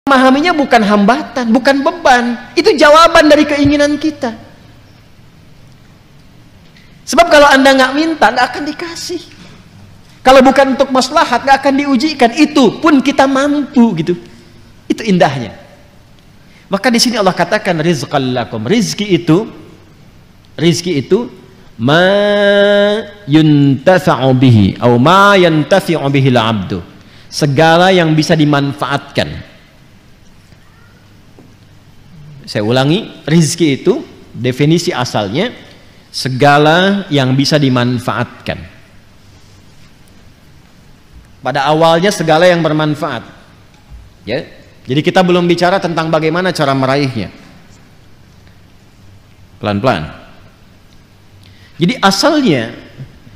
memahaminya bukan hambatan, bukan beban. Itu jawaban dari keinginan kita. Sebab kalau Anda nggak minta, nggak akan dikasih. Kalau bukan untuk maslahat, nggak akan diujikan. Itu pun kita mampu gitu. Itu indahnya. Maka di sini Allah katakan rizqan lakum. Rizki itu ma yuntafa'u bihi atau ma yantafi'u bihi al-'abdu. Segala yang bisa dimanfaatkan. Saya ulangi, rizki itu definisi asalnya segala yang bisa dimanfaatkan. Pada awalnya segala yang bermanfaat. Ya. Jadi kita belum bicara tentang bagaimana cara meraihnya. Pelan-pelan. Jadi asalnya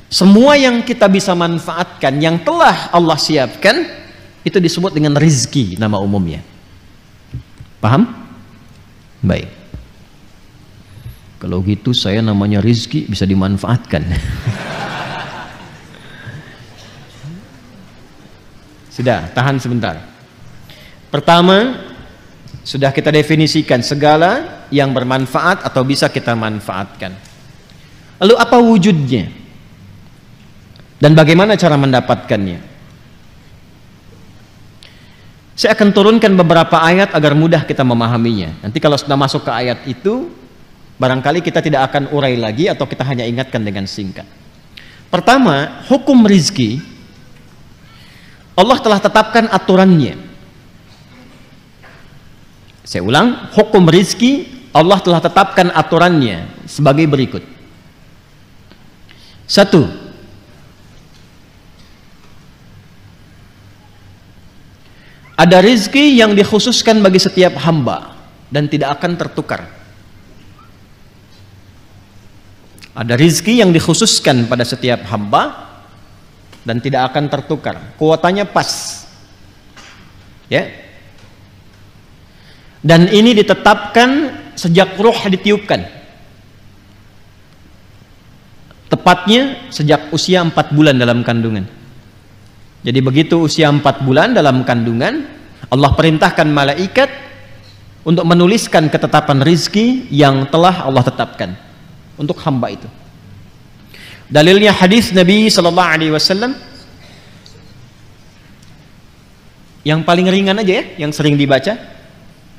semua yang kita bisa manfaatkan yang telah Allah siapkan itu disebut dengan rizki nama umumnya. Paham? Baik. Kalau gitu saya namanya rizki bisa dimanfaatkan. Sudah, tahan sebentar. Pertama, sudah kita definisikan segala yang bermanfaat atau bisa kita manfaatkan. Lalu apa wujudnya? Dan bagaimana cara mendapatkannya? Saya akan turunkan beberapa ayat agar mudah kita memahaminya. Nanti kalau sudah masuk ke ayat itu, barangkali kita tidak akan urai lagi atau kita hanya ingatkan dengan singkat. Pertama, hukum rizki Allah telah tetapkan aturannya. Saya ulang, hukum rizki Allah telah tetapkan aturannya sebagai berikut. 1. Ada rizki yang dikhususkan bagi setiap hamba dan tidak akan tertukar. Ada rizki yang dikhususkan pada setiap hamba dan tidak akan tertukar. Kuotanya pas. Ya. Dan ini ditetapkan sejak ruh ditiupkan. Tepatnya sejak usia 4 bulan dalam kandungan. Jadi begitu usia 4 bulan dalam kandungan, Allah perintahkan malaikat untuk menuliskan ketetapan rizki yang telah Allah tetapkan untuk hamba itu. Dalilnya hadis Nabi SAW yang paling ringan aja ya, yang sering dibaca.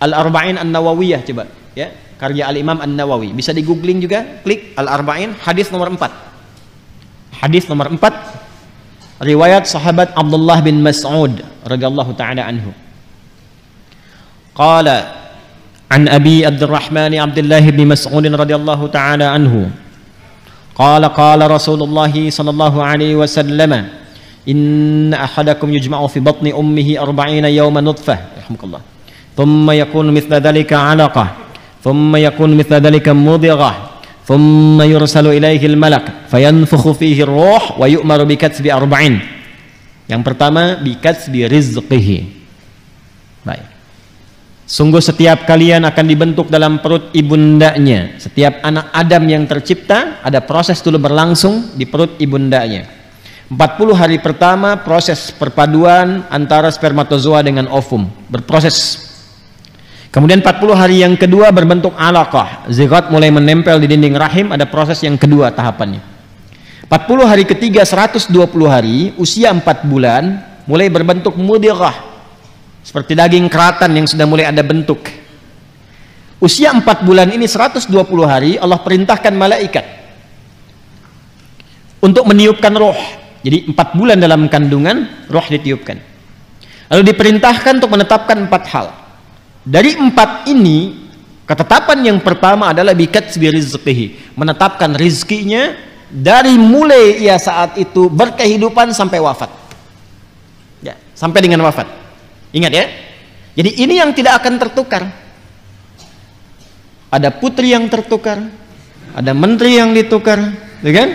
Al-Arba'in An-Nawawiyah, coba ya, karya Al-Imam An-Nawawi. Bisa di googling juga, klik Al-Arba'in, hadis nomor 4. Hadis nomor 4 riwayat sahabat Abdullah bin Mas'ud radhiyallahu taala anhu. Qala an Abi Abdurrahman Abdullah bin Mas'ud radhiyallahu taala anhu. Qala qala Rasulullah sallallahu alaihi wasallam, inna ahadakum yujma'u fi batni ummihi 40 yawman nutfah. Rahmukallah. ثم يكون مثل ذلك علقة ثم يكون مثل ذلك مضغة ثم يرسل إليه الملك فينفخ فيه الروح ويؤمر بكتب 40. Yang pertama bikatbi rizqihi. Baik. Sungguh setiap kalian akan dibentuk dalam perut ibundanya. Setiap anak Adam yang tercipta ada proses dulu berlangsung di perut ibundanya. 40 hari pertama proses perpaduan antara spermatozoa dengan ovum berproses. Kemudian 40 hari yang kedua berbentuk alaqah, zigot mulai menempel di dinding rahim, ada proses yang kedua tahapannya. 40 hari ketiga 120 hari, usia 4 bulan mulai berbentuk mudghah, seperti daging keratan yang sudah mulai ada bentuk. Usia 4 bulan ini 120 hari Allah perintahkan malaikat untuk meniupkan roh. Jadi 4 bulan dalam kandungan roh ditiupkan. Lalu diperintahkan untuk menetapkan 4 hal. Dari 4 ini, ketetapan yang pertama adalah bikatbi rizqihi, menetapkan rizkinya dari mulai ia saat itu berkehidupan sampai wafat. Ya, sampai dengan wafat. Ingat ya. Jadi ini yang tidak akan tertukar. Ada putri yang tertukar, ada menteri yang ditukar, ya kan?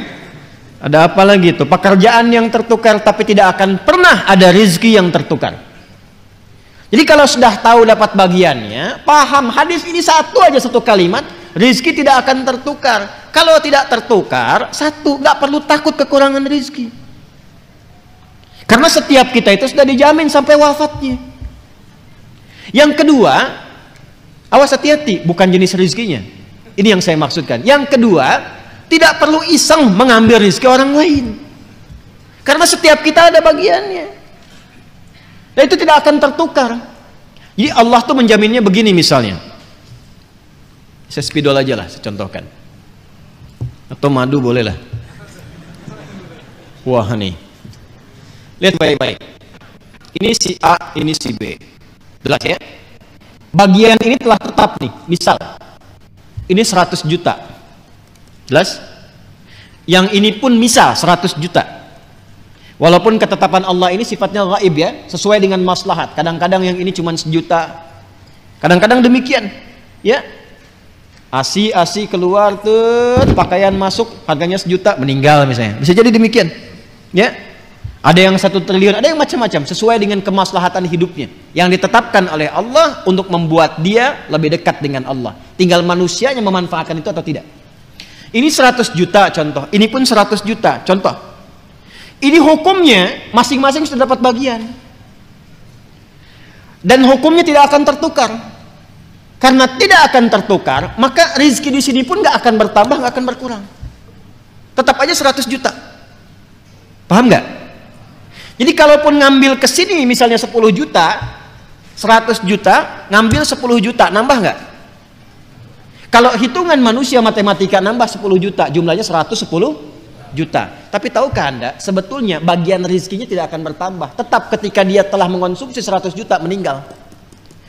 Ada apa lagi itu? Pekerjaan yang tertukar, tapi tidak akan pernah ada rizki yang tertukar. Jadi kalau sudah tahu dapat bagiannya, paham hadis ini satu aja, satu kalimat, rizki tidak akan tertukar. Kalau tidak tertukar, satu, nggak perlu takut kekurangan rizki. Karena setiap kita itu sudah dijamin sampai wafatnya. Yang kedua, awas hati-hati, bukan jenis rezekinya. Ini yang saya maksudkan. Yang kedua, tidak perlu iseng mengambil rezeki orang lain. Karena setiap kita ada bagiannya. Dan itu tidak akan tertukar. Jadi Allah tuh menjaminnya begini misalnya. Saya spidol aja lah, saya contohkan. Atau madu boleh lah. Wah nih. Lihat baik-baik. Ini si A, ini si B. Jelas ya? Bagian ini telah tetap nih. Misal, ini 100 juta. Jelas? Yang ini pun misal 100 juta. Walaupun ketetapan Allah ini sifatnya gaib ya, sesuai dengan maslahat. Kadang-kadang yang ini cuma 1 juta. Kadang-kadang demikian. Ya. Asi keluar tuh, pakaian masuk, harganya 1 juta, meninggal misalnya. Bisa jadi demikian. Ya. Ada yang 1 triliun, ada yang macam-macam sesuai dengan kemaslahatan hidupnya yang ditetapkan oleh Allah untuk membuat dia lebih dekat dengan Allah. Tinggal manusianya memanfaatkan itu atau tidak. Ini 100 juta contoh, ini pun 100 juta contoh. Ini hukumnya masing-masing sudah dapat bagian. Dan hukumnya tidak akan tertukar. Karena tidak akan tertukar, maka rezeki di sini pun nggak akan bertambah, nggak akan berkurang. Tetap aja 100 juta. Paham nggak? Jadi kalaupun ngambil ke sini misalnya 10 juta, 100 juta, ngambil 10 juta, nambah nggak? Kalau hitungan manusia matematika nambah 10 juta, jumlahnya 110 juta. Tapi tahukah Anda, sebetulnya bagian rezekinya tidak akan bertambah. Tetap ketika dia telah mengonsumsi 100 juta, meninggal.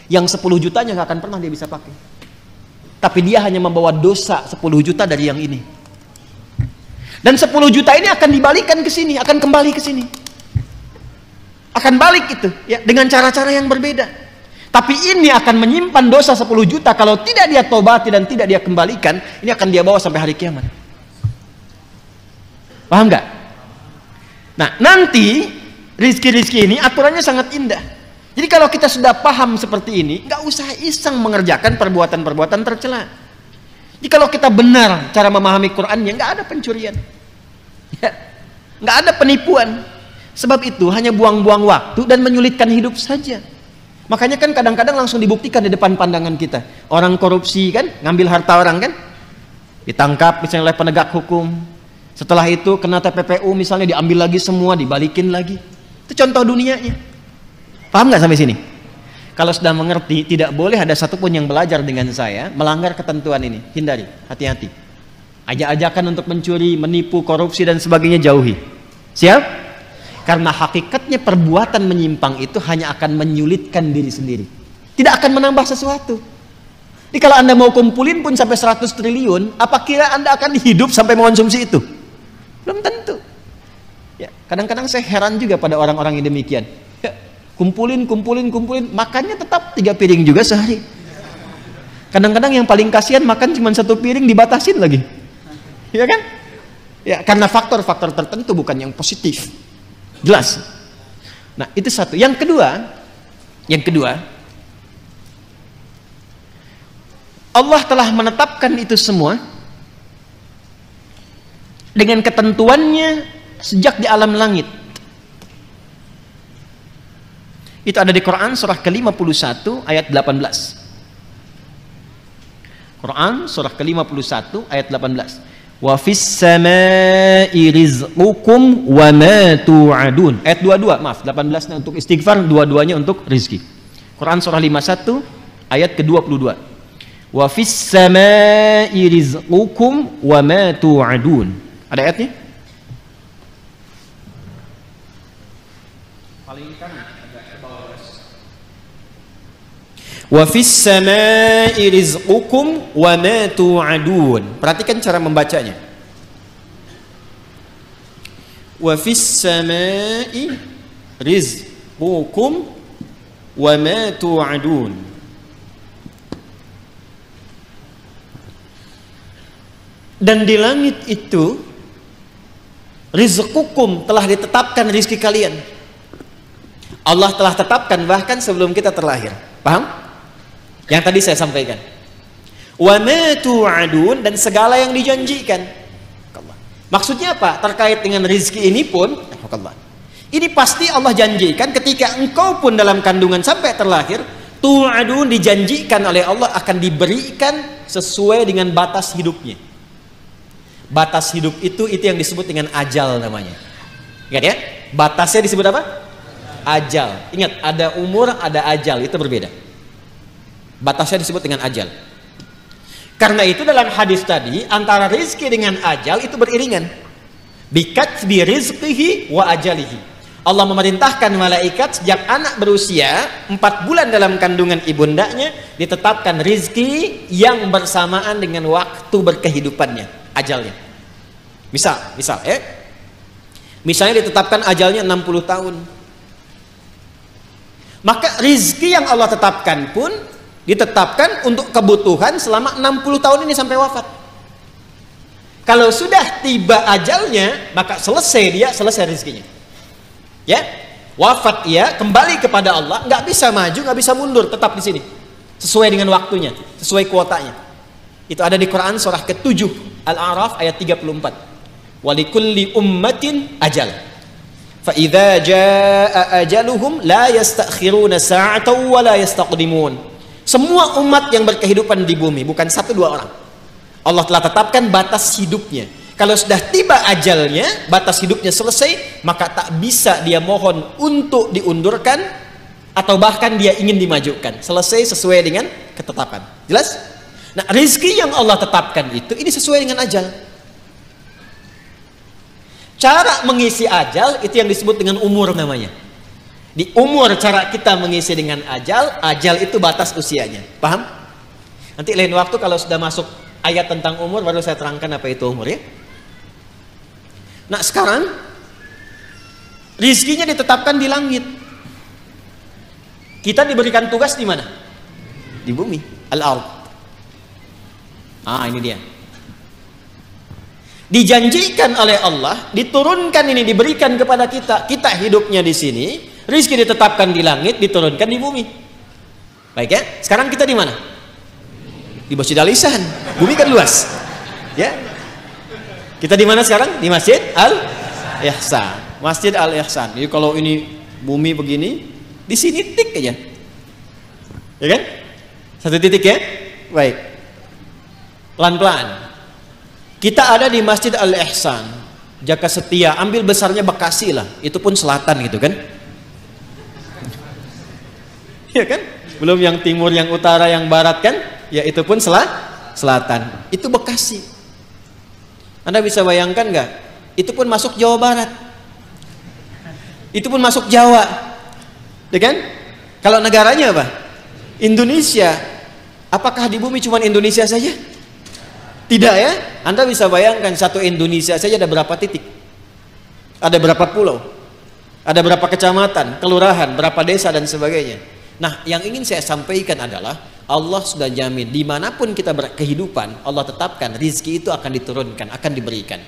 Yang 10 jutanya nggak akan pernah dia bisa pakai. Tapi dia hanya membawa dosa 10 juta dari yang ini. Dan 10 juta ini akan dibalikan ke sini, akan kembali ke sini. Akan balik itu ya, dengan cara-cara yang berbeda. Tapi ini akan menyimpan dosa 10 juta kalau tidak dia tobati dan tidak dia kembalikan, ini akan dia bawa sampai hari kiamat. Paham nggak? Nah, nanti rizki-rizki ini aturannya sangat indah. Jadi kalau kita sudah paham seperti ini, nggak usah iseng mengerjakan perbuatan-perbuatan tercela. Jadi kalau kita benar cara memahami Qur'annya, nggak ada pencurian, ya, nggak ada penipuan. Sebab itu hanya buang-buang waktu dan menyulitkan hidup saja. Makanya kan kadang-kadang langsung dibuktikan di depan pandangan kita. Orang korupsi kan, ngambil harta orang kan, ditangkap misalnya oleh penegak hukum. Setelah itu kena TPPU misalnya, diambil lagi semua, dibalikin lagi. Itu contoh dunianya. Paham nggak sampai sini? Kalau sudah mengerti, tidak boleh ada satupun yang belajar dengan saya melanggar ketentuan ini. Hindari, hati-hati. Ajak-ajakan untuk mencuri, menipu, korupsi dan sebagainya jauhi. Siap? Karena hakikatnya perbuatan menyimpang itu hanya akan menyulitkan diri sendiri. Tidak akan menambah sesuatu. Jadi kalau Anda mau kumpulin pun sampai 100 triliun, apa kira Anda akan hidup sampai mengonsumsi itu? Belum tentu. Ya, kadang-kadang saya heran juga pada orang-orang yang demikian. Ya, kumpulin, makannya tetap 3 piring juga sehari. Kadang-kadang yang paling kasihan makan cuma 1 piring dibatasin lagi. Ya kan? Ya, karena faktor-faktor tertentu bukan yang positif. Jelas. Nah, itu satu. Yang kedua, Allah telah menetapkan itu semua dengan ketentuannya sejak di alam langit. Itu ada di Quran surah ke-51 ayat 18. Quran surah ke-51 ayat 18. Wa fis samaa'i rizqukum wa ma tu'adun. Ayat 22, maaf, 18-nya untuk istighfar, 22-nya untuk rizki. Quran surah 51 ayat ke-22. Wa fis samaa'i rizqukum wa ma tu'adun. Ada ayatnya? Paling kanan agak ke bawah. Wa fis samaa'i rizqukum wa ma tu'adun. Perhatikan cara membacanya. Wa fis samaa'i rizqukum wa ma tu'adun. Dan di langit itu rizqukum, telah ditetapkan rizki kalian. Allah telah tetapkan bahkan sebelum kita terlahir. Paham? Yang tadi saya sampaikan. Wa ma tu'adun, dan segala yang dijanjikan. Maksudnya apa? Terkait dengan rizki ini pun, ini pasti Allah janjikan ketika engkau pun dalam kandungan sampai terlahir, Tu'adun, dijanjikan oleh Allah akan diberikan sesuai dengan batas hidupnya. Batas hidup itu yang disebut dengan ajal namanya. Ingat ya, batasnya disebut apa? Ajal. Ingat, ada umur, ada ajal, itu berbeda. Batasnya disebut dengan ajal. Karena itu dalam hadis tadi, antara rizki dengan ajal itu beriringan. Bikatbi rizqihi wa ajalihi. Allah memerintahkan malaikat sejak anak berusia 4 bulan dalam kandungan ibundanya ditetapkan rizki yang bersamaan dengan waktu berkehidupannya, ajalnya. Misalnya ditetapkan ajalnya 60 tahun. Maka rizki yang Allah tetapkan pun ditetapkan untuk kebutuhan selama 60 tahun ini sampai wafat. Kalau sudah tiba ajalnya, maka selesai rizkinya. Ya, wafat ia, kembali kepada Allah, nggak bisa maju, nggak bisa mundur, tetap di sini, sesuai dengan waktunya, sesuai kuotanya. Itu ada di Quran surah ke-7 Al-A'raf ayat 34. Walikulli ummatin ajal. Fa idza jaa ajaluhum la yastakhiruna sa'atan wa la yastaqdimun. Semua umat yang berkehidupan di bumi, bukan 1-2 orang. Allah telah tetapkan batas hidupnya. Kalau sudah tiba ajalnya, batas hidupnya selesai, maka tak bisa dia mohon untuk diundurkan atau bahkan dia ingin dimajukan. Selesai sesuai dengan ketetapan. Jelas? Nah, rizki yang Allah tetapkan itu, ini sesuai dengan ajal. Cara mengisi ajal itu yang disebut dengan umur namanya. Di umur cara kita mengisi dengan ajal itu batas usianya. Paham? Nanti lain waktu kalau sudah masuk ayat tentang umur baru saya terangkan apa itu umur ya. Nah sekarang rizkinya ditetapkan di langit. Kita diberikan tugas di mana? Di bumi, al-ard. Ini dia. Dijanjikan oleh Allah, diturunkan ini, diberikan kepada kita. Kita hidupnya di sini, rizki ditetapkan di langit, diturunkan di bumi. Baik ya. Sekarang kita di mana? Di Masjid Al-Ihsan. Bumi kan luas. Ya. Kita di mana sekarang? Di Masjid Al-Ihsan. Masjid Al-Ihsan. Jadi kalau ini bumi begini, di sini tik aja. Ya kan? 1 titik ya. Baik. Pelan-pelan. Kita ada di Masjid Al-Ihsan. Jaka Setia, ambil besarnya Bekasi lah. Itu pun selatan gitu kan? Ya kan? Belum yang timur, yang utara, yang barat kan? Ya itu pun selatan. Itu Bekasi. Anda bisa bayangkan nggak? Itu pun masuk Jawa Barat. Itu pun masuk Jawa. Ya kan? Kalau negaranya apa? Indonesia. Apakah di bumi cuma Indonesia saja? Tidak ya? Anda bisa bayangkan satu Indonesia saja ada berapa titik? Ada berapa pulau? Ada berapa kecamatan, kelurahan, berapa desa dan sebagainya. Nah, yang ingin saya sampaikan adalah Allah sudah jamin dimanapun kita berkehidupan, Allah tetapkan rizki itu akan diturunkan, akan diberikan.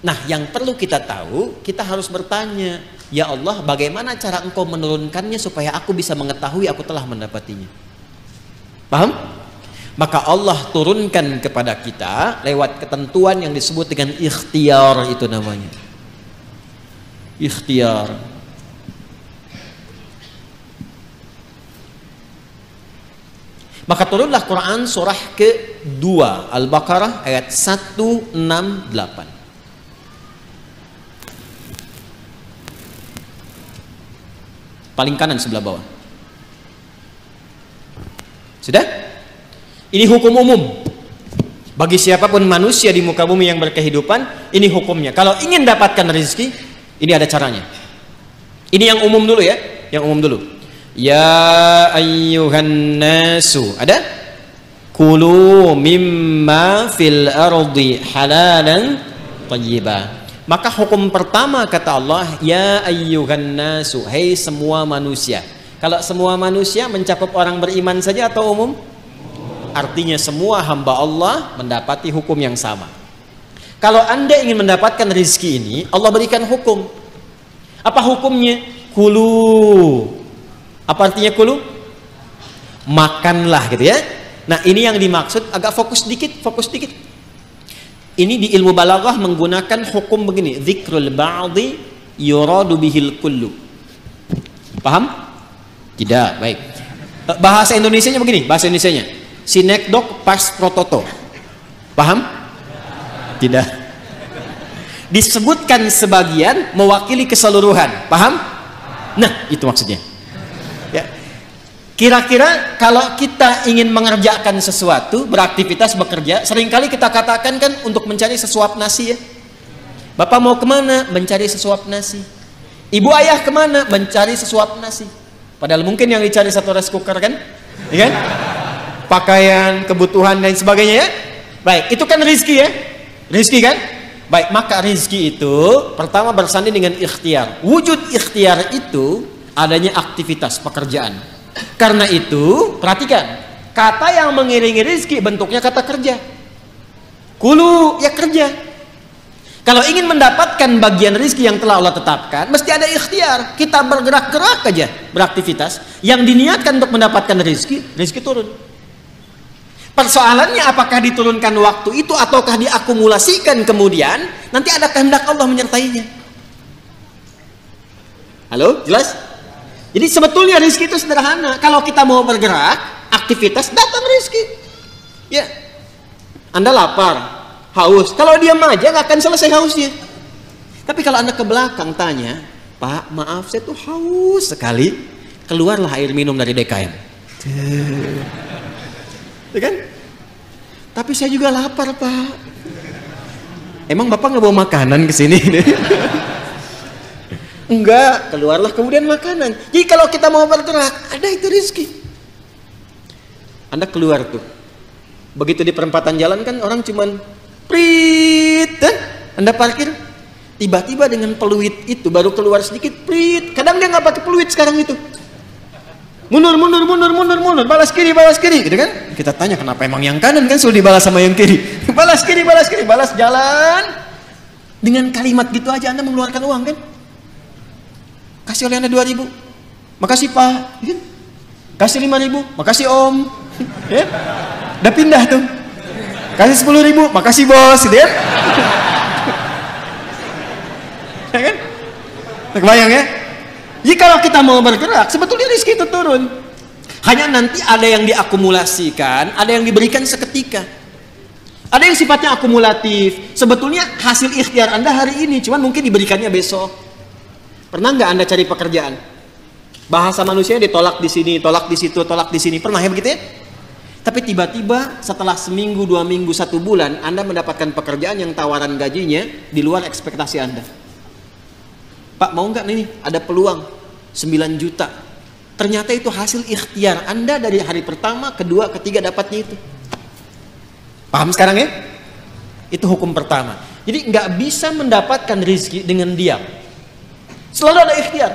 Nah, yang perlu kita tahu, kita harus bertanya, ya Allah, bagaimana cara Engkau menurunkannya supaya aku bisa mengetahui aku telah mendapatinya? Paham? Maka Allah turunkan kepada kita lewat ketentuan yang disebut dengan ikhtiar, itu namanya. Ikhtiar. Maka turunlah Quran surah ke-2 Al-Baqarah ayat 168. Paling kanan sebelah bawah. Sudah? Ini hukum umum. Bagi siapapun manusia di muka bumi yang berkehidupan, ini hukumnya. Kalau ingin dapatkan rezeki, ini ada caranya. Ini yang umum dulu ya, yang umum dulu. Ya ayyuhan nasu, ada? Kulu mimma fil ardi halalan thayyibah. Maka hukum pertama kata Allah, ya ayyuhan nasu, hai semua manusia. Kalau semua manusia mencakup orang beriman saja atau umum? Artinya semua hamba Allah mendapati hukum yang sama. Kalau Anda ingin mendapatkan rezeki ini, Allah berikan hukum. Apa hukumnya? Kulu. Apa artinya kulu? Makanlah gitu ya. Nah, ini yang dimaksud, agak fokus dikit. Ini di ilmu balaghah menggunakan hukum begini, dzikrul ba'dhi yuradu bihil kullu. Paham? Tidak, baik. Bahasa Indonesianya begini, bahasa Indonesianya. Sinekdok pas prototo. Paham? Tidak. Disebutkan sebagian mewakili keseluruhan. Paham? Nah, itu maksudnya. Ya. Kira-kira kalau kita ingin mengerjakan sesuatu, beraktivitas, bekerja, seringkali kita katakan kan untuk mencari sesuap nasi ya. Bapak mau kemana? Mencari sesuap nasi. Ibu ayah kemana? Mencari sesuap nasi. Padahal mungkin yang dicari satu rice cooker kan? Ya kan? Pakaian, kebutuhan dan sebagainya ya. Baik, itu kan rizki ya. Rizki kan? Baik, maka rizki itu pertama bersanding dengan ikhtiar. Wujud ikhtiar itu adanya aktivitas pekerjaan. Karena itu, perhatikan, kata yang mengiringi rizki bentuknya kata kerja. Kulu, ya kerja. Kalau ingin mendapatkan bagian rizki yang telah Allah tetapkan, mesti ada ikhtiar. Kita bergerak-gerak aja, beraktivitas. Yang diniatkan untuk mendapatkan rizki, rizki turun. Persoalannya apakah diturunkan waktu itu ataukah diakumulasikan kemudian, nanti ada kehendak Allah menyertainya. Halo, jelas? Jadi sebetulnya rizki itu sederhana. Kalau kita mau bergerak, aktivitas, datang rizki. Ya, Anda lapar, haus. Kalau diam aja nggak akan selesai hausnya. Tapi kalau Anda ke belakang tanya, Pak, maaf saya tuh haus sekali. Keluarlah air minum dari DKM. Ya kan? Tapi saya juga lapar, Pak. Emang Bapak nggak bawa makanan ke sini? Enggak, keluarlah kemudian makanan. Jadi kalau kita mau bergerak, ada itu rizki. Anda keluar tuh. Begitu di perempatan jalan kan orang cuman prit, Anda parkir. Tiba-tiba dengan peluit itu baru keluar sedikit prit. Kadang dia nggak pakai peluit sekarang itu. Mundur, balas kiri, gitu kan? Kita tanya kenapa emang yang kanan kan sudah dibalas sama yang kiri. Balas kiri, balas jalan. Dengan kalimat gitu aja Anda mengeluarkan uang kan? Kasih oleh Anda 2.000, makasih Pak. Kasih 5.000, makasih Om. Ya? Udah pindah tuh. Kasih 10.000, makasih Bos, gitu ya? Ya kan? Kebayang ya? Jadi kalau kita mau bergerak, sebetulnya rizki itu turun. Hanya nanti ada yang diakumulasikan, ada yang diberikan seketika. Ada yang sifatnya akumulatif. Sebetulnya hasil ikhtiar Anda hari ini, cuman mungkin diberikannya besok. Pernah nggak Anda cari pekerjaan? Bahasa manusia ditolak di sini, tolak di situ, tolak di sini. Pernah ya begitu ya? Tapi tiba-tiba setelah seminggu, 2 minggu, 1 bulan, Anda mendapatkan pekerjaan yang tawaran gajinya di luar ekspektasi Anda. Pak, mau nggak nih? Ada peluang 9 juta. Ternyata itu hasil ikhtiar Anda dari hari pertama, kedua, ketiga dapatnya itu. Paham sekarang ya? Itu hukum pertama. Jadi nggak bisa mendapatkan rezeki dengan diam. Selalu ada ikhtiar.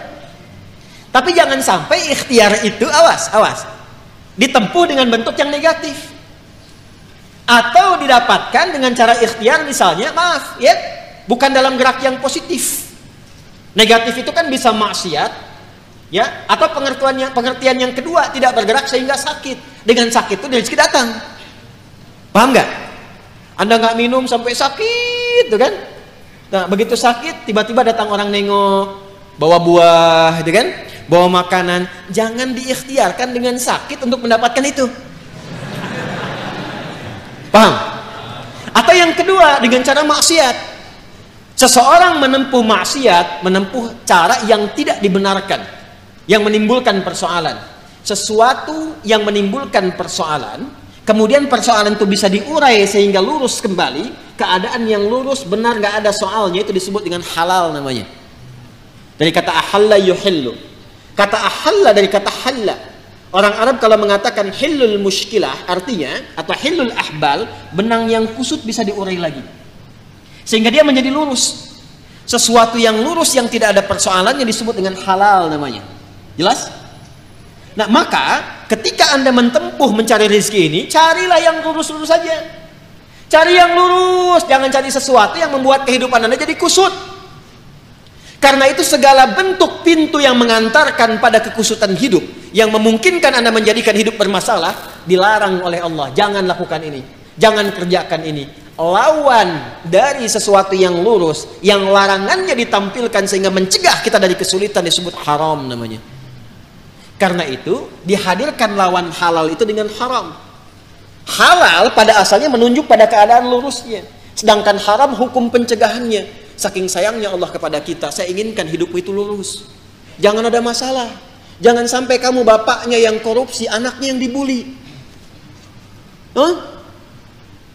Tapi jangan sampai ikhtiar itu, awas, ditempuh dengan bentuk yang negatif. Atau didapatkan dengan cara ikhtiar misalnya, maaf ya, bukan dalam gerak yang positif. Negatif itu kan bisa maksiat, ya, atau pengertian yang kedua tidak bergerak sehingga sakit. Dengan sakit itu rezeki datang. Paham nggak? Anda nggak minum sampai sakit, tuh kan? Nah, begitu sakit, tiba-tiba datang orang nengok, bawa buah, gitu kan? Bawa makanan. Jangan diikhtiarkan dengan sakit untuk mendapatkan itu. Paham? Atau yang kedua dengan cara maksiat. Seseorang menempuh maksiat, menempuh cara yang tidak dibenarkan, yang menimbulkan persoalan. Sesuatu yang menimbulkan persoalan, kemudian persoalan itu bisa diurai sehingga lurus kembali, keadaan yang lurus, benar, gak ada soalnya, itu disebut dengan halal namanya. Dari kata ahalla yuhillu. Kata ahalla dari kata halla. Orang Arab kalau mengatakan hillul mushkilah, artinya, atau hillul ahbal, benang yang kusut bisa diurai lagi. Sehingga dia menjadi lurus. Sesuatu yang lurus yang tidak ada persoalannya disebut dengan halal namanya. Jelas? Nah, maka ketika Anda menempuh mencari rezeki ini, carilah yang lurus-lurus saja. Cari yang lurus, jangan cari sesuatu yang membuat kehidupan Anda jadi kusut. Karena itu segala bentuk pintu yang mengantarkan pada kekusutan hidup, yang memungkinkan Anda menjadikan hidup bermasalah, dilarang oleh Allah. Jangan lakukan ini, jangan kerjakan ini. Lawan dari sesuatu yang lurus, yang larangannya ditampilkan sehingga mencegah kita dari kesulitan, disebut haram namanya. Karena itu dihadirkan lawan halal itu dengan haram. Halal pada asalnya menunjuk pada keadaan lurusnya, sedangkan haram hukum pencegahannya. Saking sayangnya Allah kepada kita, saya inginkan hidupmu itu lurus. Jangan ada masalah. Jangan sampai kamu bapaknya yang korupsi, anaknya yang dibully.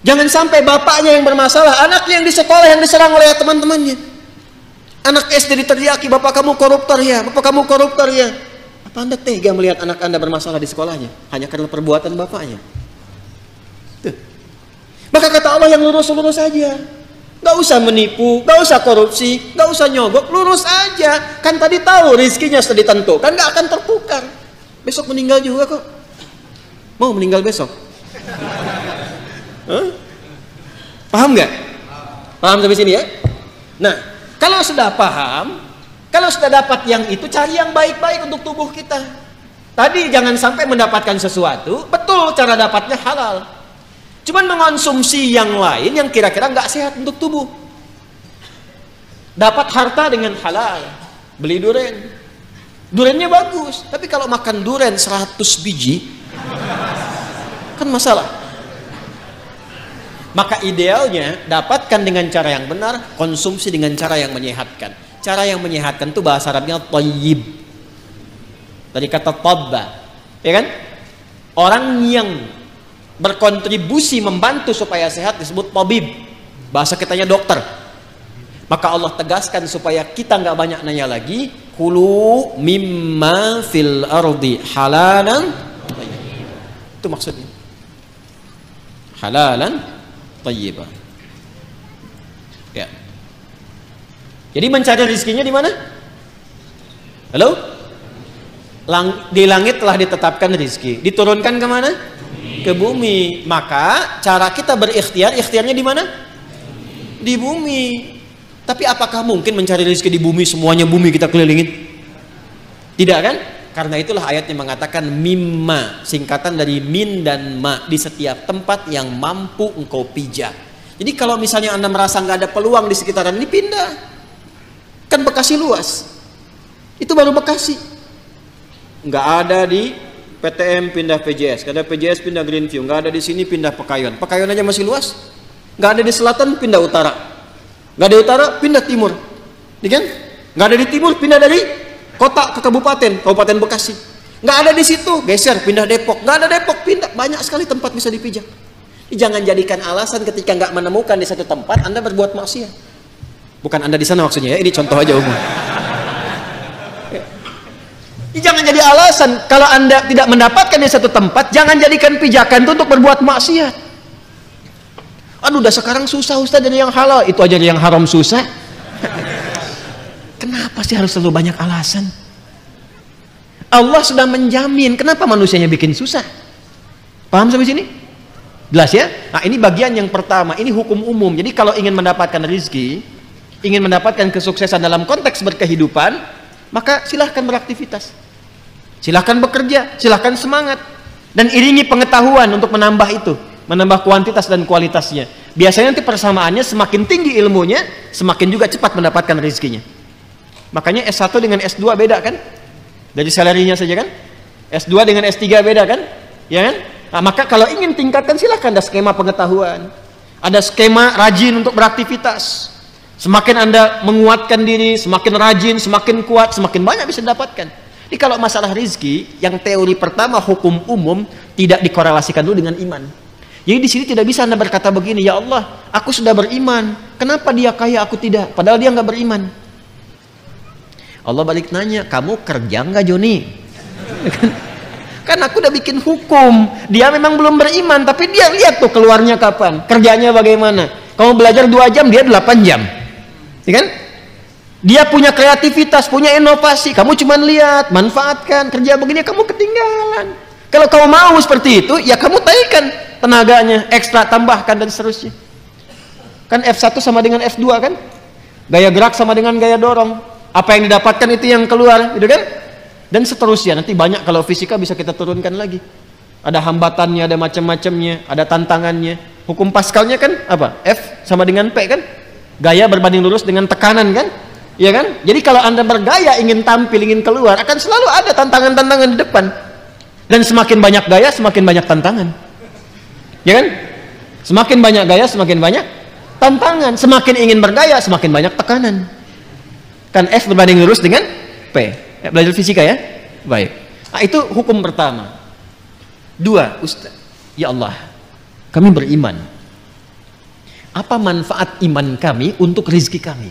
Jangan sampai bapaknya yang bermasalah, anaknya yang di sekolah yang diserang oleh teman-temannya. Anak SD diteriaki, bapak kamu koruptor ya, bapak kamu koruptor ya. Apa Anda tega melihat anak Anda bermasalah di sekolahnya hanya karena perbuatan bapaknya? Tuh. Maka kata Allah yang lurus-lurus saja. Gak usah menipu, gak usah korupsi, gak usah nyogok, lurus aja. Kan tadi tahu rizkinya sudah ditentukan, gak akan tertukar. Besok meninggal juga kok. Mau meninggal besok? Paham gak? Paham sampai sini ya? Nah, kalau sudah paham, kalau sudah dapat yang itu, cari yang baik-baik untuk tubuh kita. Tadi jangan sampai mendapatkan sesuatu, betul cara dapatnya halal. Cuman mengonsumsi yang lain yang kira-kira nggak sehat untuk tubuh. Dapat harta dengan halal, beli duren. Durennya bagus, tapi kalau makan duren 100 biji, kan masalah. Maka idealnya dapatkan dengan cara yang benar, konsumsi dengan cara yang menyehatkan. Cara yang menyehatkan itu bahasa Arabnya thayyib. Dari kata tabba, ya kan? Orang yang berkontribusi membantu supaya sehat disebut tabib, bahasa kitanya dokter. Maka Allah tegaskan supaya kita nggak banyak nanya lagi, kulu mimma fil ardi halalan thayyiban. Itu maksudnya halalan thayyiban ya. Jadi mencari rezekinya di mana? Halo? Di langit telah ditetapkan rezeki, diturunkan ke mana? Ke bumi. Maka cara kita berikhtiar, ikhtiarnya di mana? Di bumi. Tapi apakah mungkin mencari rezeki di bumi, semuanya bumi kita kelilingin? Tidak kan? Karena itulah ayat yang mengatakan mimma, singkatan dari min dan ma, di setiap tempat yang mampu engkau pijak. Jadi kalau misalnya Anda merasa nggak ada peluang di sekitaran ini, pindah. Kan Bekasi luas. Itu baru Bekasi. Nggak ada di PTM pindah PJS, ada PJS pindah Greenview, nggak ada di sini pindah Pekayon. Pekayon aja masih luas. Nggak ada di selatan pindah utara, nggak ada utara pindah timur, kan? Nggak ada di timur pindah dari kota ke kabupaten Bekasi. Nggak ada di situ geser pindah Depok, nggak ada Depok pindah. Banyak sekali tempat bisa dipijak. Jangan jadikan alasan ketika nggak menemukan di satu tempat Anda berbuat maksiat. Bukan Anda di sana maksudnya ya, ini contoh aja umum. Jangan jadi alasan kalau Anda tidak mendapatkan di satu tempat, jangan jadikan pijakan itu untuk berbuat maksiat. Aduh, udah sekarang susah Ustaz jadi yang halal, itu aja yang haram susah. Kenapa sih harus selalu banyak alasan? Allah sudah menjamin, kenapa manusianya bikin susah? Paham sampai sini? Jelas ya? Nah, ini bagian yang pertama, ini hukum umum. Jadi kalau ingin mendapatkan rezeki, ingin mendapatkan kesuksesan dalam konteks berkehidupan, maka silahkan beraktivitas, silahkan bekerja, silahkan semangat, dan iringi pengetahuan untuk menambah itu, menambah kuantitas dan kualitasnya. Biasanya nanti persamaannya semakin tinggi ilmunya, semakin juga cepat mendapatkan rezekinya. Makanya S1 dengan S2 beda kan? Dari salarinya saja kan? S2 dengan S3 beda kan? Ya kan? Nah, maka kalau ingin tingkatkan silahkan ada skema pengetahuan, ada skema rajin untuk beraktivitas. Semakin Anda menguatkan diri, semakin rajin, semakin kuat, semakin banyak bisa didapatkan. Jadi kalau masalah rizki, yang teori pertama hukum umum tidak dikorelasikan dulu dengan iman. Jadi di sini tidak bisa Anda berkata begini, ya Allah, aku sudah beriman, kenapa dia kaya aku tidak? Padahal dia nggak beriman. Allah balik nanya, kamu kerja nggak Joni? Kan aku udah bikin hukum, dia memang belum beriman, tapi dia lihat tuh keluarnya kapan, kerjanya bagaimana. Kamu belajar 2 jam, dia 8 jam. Ya kan? Dia punya kreativitas, punya inovasi, kamu cuma lihat, manfaatkan, kerja begini kamu ketinggalan. Kalau kamu mau seperti itu, ya kamu taikan tenaganya, ekstra, tambahkan dan seterusnya. Kan F1 sama dengan F2 kan? Gaya gerak sama dengan gaya dorong. Apa yang didapatkan itu yang keluar, gitu kan? Dan seterusnya. Nanti banyak kalau fisika bisa kita turunkan lagi. Ada hambatannya, ada macam-macamnya, ada tantangannya. Hukum Pascalnya kan apa? F sama dengan P kan? Gaya berbanding lurus dengan tekanan kan? Ya kan? Jadi kalau Anda bergaya ingin tampil, ingin keluar, akan selalu ada tantangan-tantangan di depan. Dan semakin banyak gaya, semakin banyak tantangan. Ya kan? Semakin banyak gaya, semakin banyak tantangan. Semakin ingin bergaya, semakin banyak tekanan. Kan F berbanding lurus dengan P. Ya, belajar fisika ya? Baik. Nah, itu hukum pertama. Dua, Ustaz. Ya Allah, kami beriman. Apa manfaat iman kami untuk rezeki kami?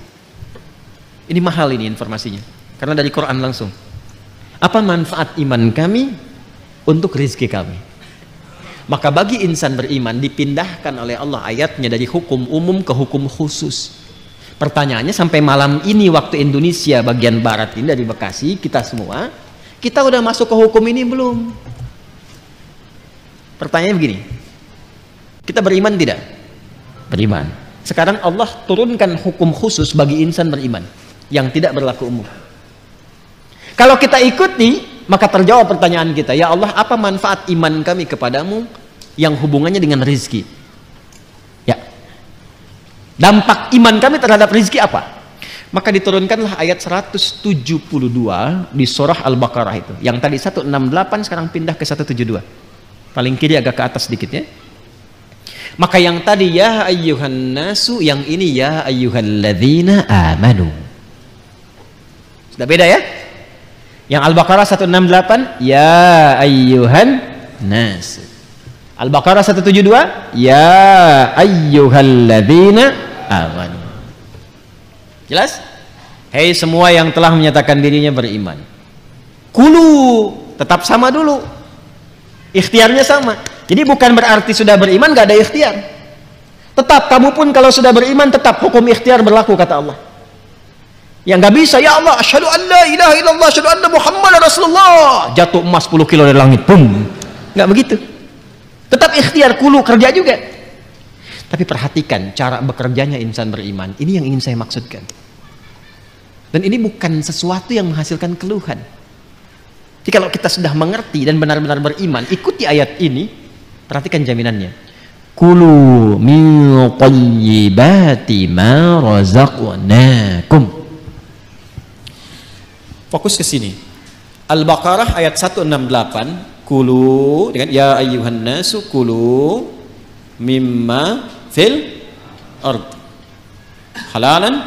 Ini mahal ini informasinya. Karena dari Quran langsung. Apa manfaat iman kami untuk rezeki kami? Maka bagi insan beriman dipindahkan oleh Allah ayatnya dari hukum umum ke hukum khusus. Pertanyaannya sampai malam ini waktu Indonesia bagian barat ini dari Bekasi, kita semua, kita udah masuk ke hukum ini belum? Pertanyaannya begini. Kita beriman tidak? Beriman. Sekarang Allah turunkan hukum khusus bagi insan beriman yang tidak berlaku umum. Kalau kita ikuti, maka terjawab pertanyaan kita, ya Allah, apa manfaat iman kami kepadamu yang hubungannya dengan rezeki? Ya. Dampak iman kami terhadap rezeki apa? Maka diturunkanlah ayat 172 di surah Al-Baqarah itu. Yang tadi 168 sekarang pindah ke 172. Paling kiri agak ke atas sedikit ya. Maka yang tadi ya ayyuhan nasu, yang ini ya ayyuhalladzina amanu. Sudah beda ya? Yang Al-Baqarah 168 ya ayyuhan nas. Al-Baqarah 172 ya ayyuhalladzina amanu. Jelas? Hei semua yang telah menyatakan dirinya beriman. Kulu tetap sama dulu. Ikhtiarnya sama. Jadi bukan berarti sudah beriman gak ada ikhtiar. Tetap kamu pun kalau sudah beriman tetap hukum ikhtiar berlaku kata Allah. Yang nggak bisa, ya Allah, asyhadu an la ilaha illallah, asyhadu anna Muhammadar Rasulullah. Jatuh emas 10 kilo dari langit, boom. Nggak begitu. Tetap ikhtiar, kulu, kerja juga. Tapi perhatikan cara bekerjanya insan beriman. Ini yang ingin saya maksudkan. Dan ini bukan sesuatu yang menghasilkan keluhan. Jadi kalau kita sudah mengerti dan benar-benar beriman, ikuti ayat ini, perhatikan jaminannya. Kulu min thayyibati ma razaqnakum. Fokus ke sini. Al-Baqarah ayat 168, kulu dengan ya ayyuhan nasu kulu mimma fil ard halalan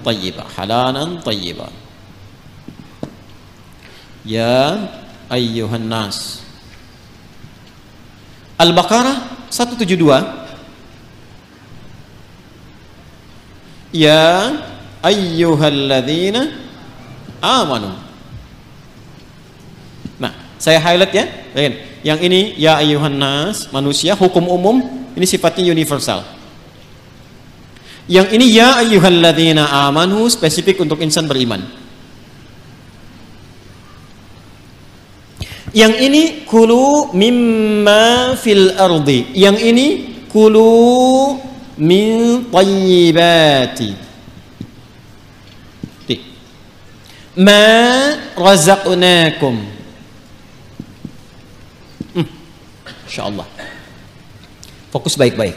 thayyibah, halalan thayyibah. Ya ayyuhan nas. Al-Baqarah 172 ya ayyuhalladzina amanu. Nah, saya highlight ya. Yang ini ya ayyuhan nas, manusia, hukum umum, ini sifatnya universal. Yang ini ya ayyuhalladzina amanu, spesifik untuk insan beriman. Yang ini kulu mimma fil ardi. Yang ini kulu min thayyibati ma razaqnakum. Insyaallah. Fokus baik-baik.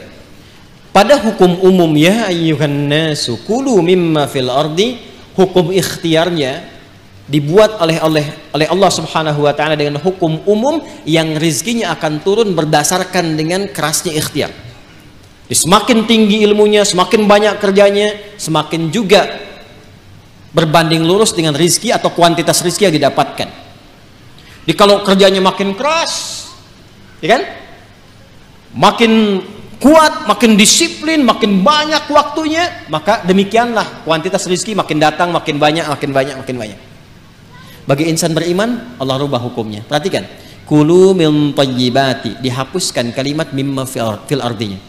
Pada hukum umum ya ayyuhan nasu kulu mimma fil ardi, hukum ikhtiarnya dibuat oleh Allah Subhanahu wa taala dengan hukum umum yang rizkinya akan turun berdasarkan dengan kerasnya ikhtiar. Semakin tinggi ilmunya, semakin banyak kerjanya, semakin juga berbanding lurus dengan rizki atau kuantitas rizki yang didapatkan. Jadi kalau kerjanya makin keras, ya kan? Makin kuat, makin disiplin, makin banyak waktunya, maka demikianlah kuantitas rizki makin datang, makin banyak, makin banyak, makin banyak. Bagi insan beriman, Allah rubah hukumnya. Perhatikan, kulu min thayyibati, dihapuskan kalimat mimma fil ardinya.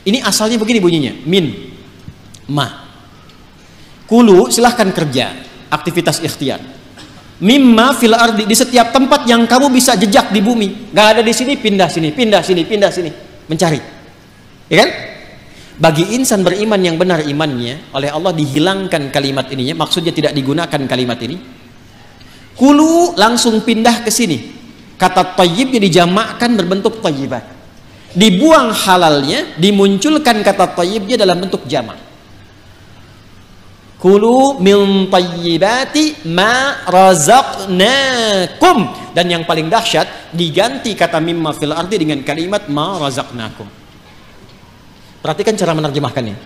Ini asalnya begini bunyinya, min, ma. Kulu silahkan kerja, aktivitas ikhtiar. Mimma fil ardi, di setiap tempat yang kamu bisa jejak di bumi. Gak ada di sini, pindah sini, pindah sini, pindah sini, mencari. Ya kan? Bagi insan beriman yang benar imannya, oleh Allah dihilangkan kalimat ininya, maksudnya tidak digunakan kalimat ini. Kulu langsung pindah ke sini. Kata thayyibnya dijamakkan berbentuk thayyibat. Dibuang halalnya, dimunculkan kata thayyibnya dalam bentuk jamak. Kulu min thayyibati ma razaqnakum. Dan yang paling dahsyat, diganti kata mimma fil ardi dengan kalimat ma razaqnakum. Perhatikan cara menerjemahkannya.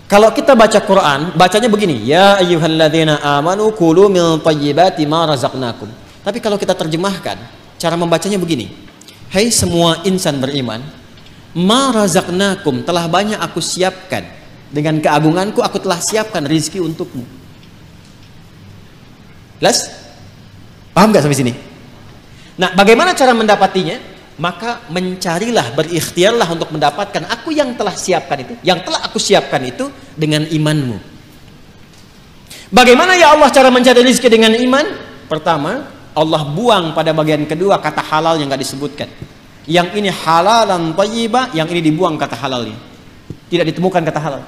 Kalau kita baca Quran, bacanya begini, ya ayyuhalladzina amanu kulu min thayyibati ma razaqnakum. Tapi kalau kita terjemahkan, cara membacanya begini. Hai semua insan beriman, ma razaqnakum, telah banyak aku siapkan. Dengan keagunganku aku telah siapkan rizki untukmu. Jelas? Paham gak sampai sini? Nah, bagaimana cara mendapatinya? Maka mencarilah, berikhtiarlah untuk mendapatkan aku yang telah siapkan itu, yang telah aku siapkan itu dengan imanmu. Bagaimana ya Allah cara mencari rizki dengan iman? Pertama, Allah buang pada bagian kedua kata halal yang gak disebutkan. Yang ini halalan thayyibah, yang ini dibuang kata halalnya. Tidak ditemukan kata halal.